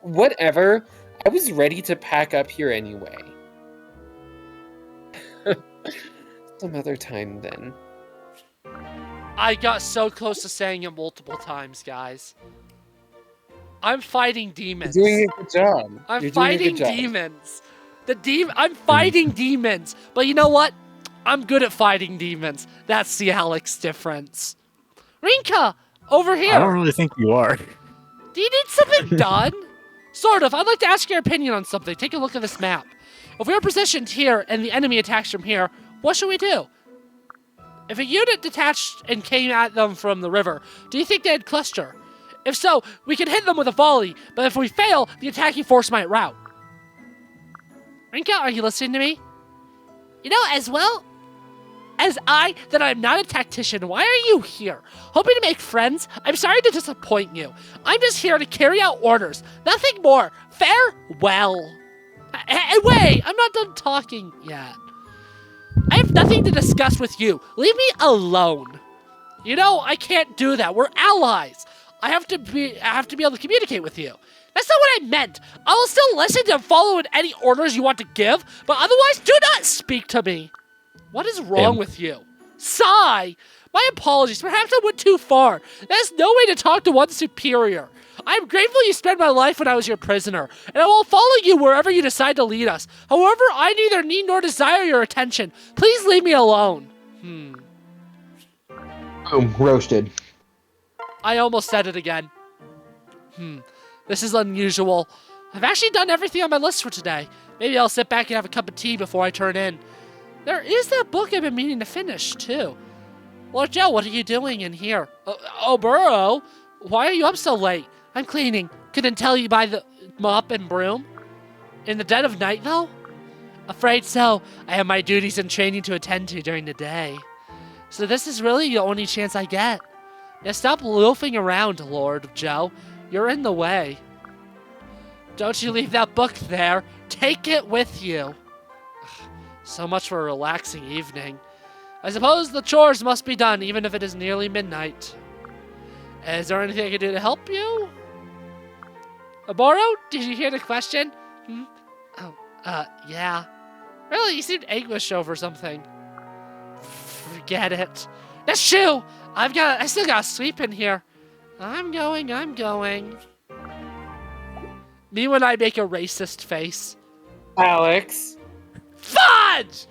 Whatever. I was ready to pack up here anyway. Some other time, then. I got so close to saying it multiple times, guys. I'm fighting demons. You're doing a good job. I'm You're doing a fighting good job. demons. I'm fighting demons. But you know what? I'm good at fighting demons. That's the Alex difference. Rinka, over here. I don't really think you are. Do you need something done? Sort of. I'd like to ask your opinion on something. Take a look at this map. If we are positioned here and the enemy attacks from here, what should we do? If a unit detached and came at them from the river, do you think they'd cluster? If so, we can hit them with a volley, but if we fail, the attacking force might rout. Rinka, are you listening to me? You know, as well as that I'm not a tactician, why are you here? Hoping to make friends? I'm sorry to disappoint you. I'm just here to carry out orders. Nothing more. Farewell. Hey, wait, I'm not done talking yet. I have nothing to discuss with you. Leave me alone. You know, I can't do that. We're allies. I have to be able to communicate with you. That's not what I meant. I will still listen and follow any orders you want to give, but otherwise do not speak to me. What is wrong with you? Sigh. My apologies. Perhaps I went too far. That's no way to talk to one's superior. I'm grateful you spared my life when I was your prisoner, and I will follow you wherever you decide to lead us. However, I neither need nor desire your attention. Please leave me alone. Boom, roasted. I almost said it again. This is unusual. I've actually done everything on my list for today. Maybe I'll sit back and have a cup of tea before I turn in. There is that book I've been meaning to finish, too. Lord Joe, what are you doing in here? Oh, Burrow, why are you up so late? I'm cleaning. Couldn't tell you by the mop and broom. In the dead of night, though? Afraid so. I have my duties and training to attend to during the day. So this is really the only chance I get. Now stop loafing around, Lord Joe. You're in the way. Don't you leave that book there. Take it with you. So much for a relaxing evening. I suppose the chores must be done even if it is nearly midnight. Is there anything I can do to help you? Aboro, did you hear the question? Oh, yeah. Really, you seemed anguished over something. Forget it. That's true! I still gotta sleep in here. I'm going. Me when I make a racist face. Alex. Fudge!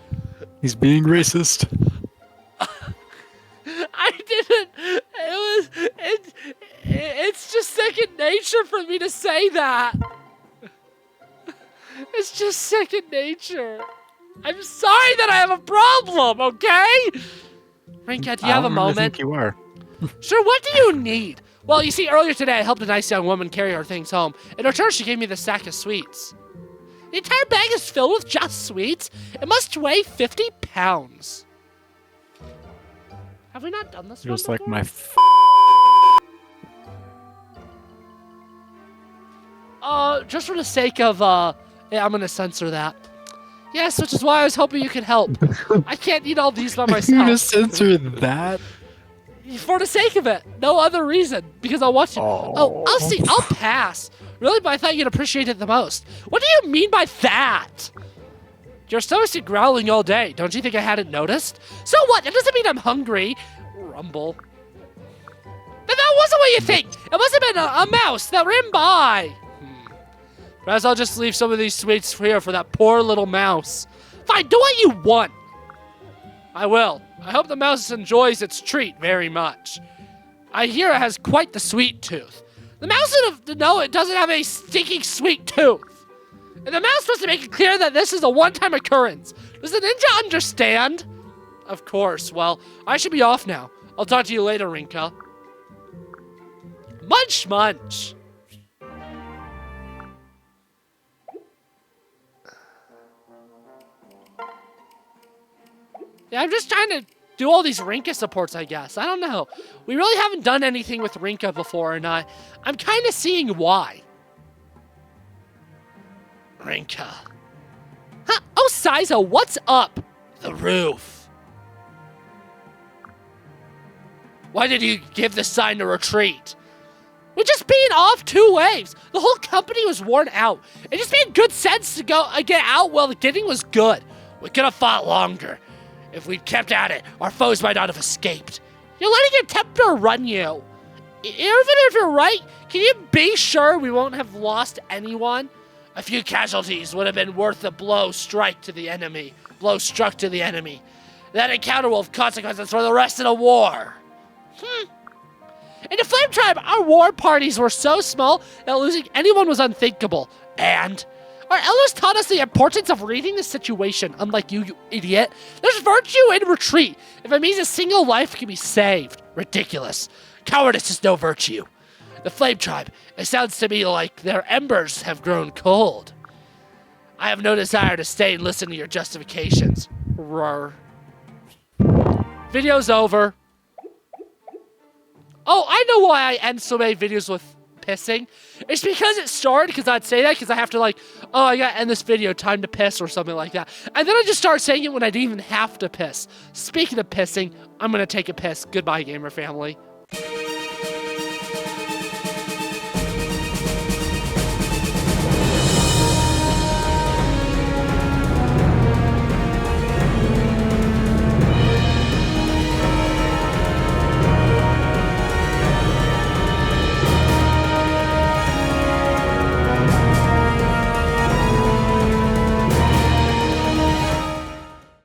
He's being racist. I didn't. It's just second nature for me to say that. It's just second nature. I'm sorry that I have a problem, okay? Rinka, do you have a moment? I think you are. Sure, what do you need? Well, you see, earlier today I helped a nice young woman carry her things home. In return, she gave me this sack of sweets. The entire bag is filled with just sweets. It must weigh 50 pounds. Have we not done this one Just like before? my. Just for the sake of, yeah, I'm gonna censor that. Yes, which is why I was hoping you could help. I can't eat all these by You're gonna myself. censor that? For the sake of it. No other reason. Because I want you. Oh, I'll see. I'll pass. Really, but I thought you'd appreciate it the most. What do you mean by that? Your stomach's been growling all day. Don't you think I hadn't noticed? So what? That doesn't mean I'm hungry. Rumble. But that wasn't what you think. It must have been a mouse that ran by. Perhaps I'll just leave some of these sweets here for that poor little mouse. Fine, do what you want. I will. I hope the mouse enjoys its treat very much. I hear it has quite the sweet tooth. The mouse no, it doesn't have a stinking sweet tooth. And the mouse supposed to make it clear that this is a one-time occurrence. Does the ninja understand? Of course. Well, I should be off now. I'll talk to you later, Rinka. Munch, munch. Yeah, I'm just trying to do all these Rinka supports, I guess. I don't know. We really haven't done anything with Rinka before, and I'm kind of seeing why. Rinka. Huh? Oh, Saizo, what's up? The roof. Why did you give the sign to retreat? We're just being off 2 waves. The whole company was worn out. It just made good sense to go get out while the getting was good. We could have fought longer. If we'd kept at it, our foes might not have escaped. You're letting your temper run you. Even if you're right, can you be sure we won't have lost anyone? A few casualties would have been worth the blow struck to the enemy. That encounter will have consequences for the rest of the war. In the Flame Tribe, our war parties were so small that losing anyone was unthinkable. And our elders taught us the importance of reading the situation, unlike you idiot. There's virtue in retreat if it means a single life can be saved. Ridiculous. Cowardice is no virtue. The Flame Tribe, it sounds to me like their embers have grown cold. I have no desire to stay and listen to your justifications. Roar. Video's over. Oh, I know why I end so many videos with pissing. It's because it started, because I'd say that, because I have to oh, I gotta end this video, time to piss, or something like that. And then I just started saying it when I didn't even have to piss. Speaking of pissing, I'm gonna take a piss. Goodbye, gamer family.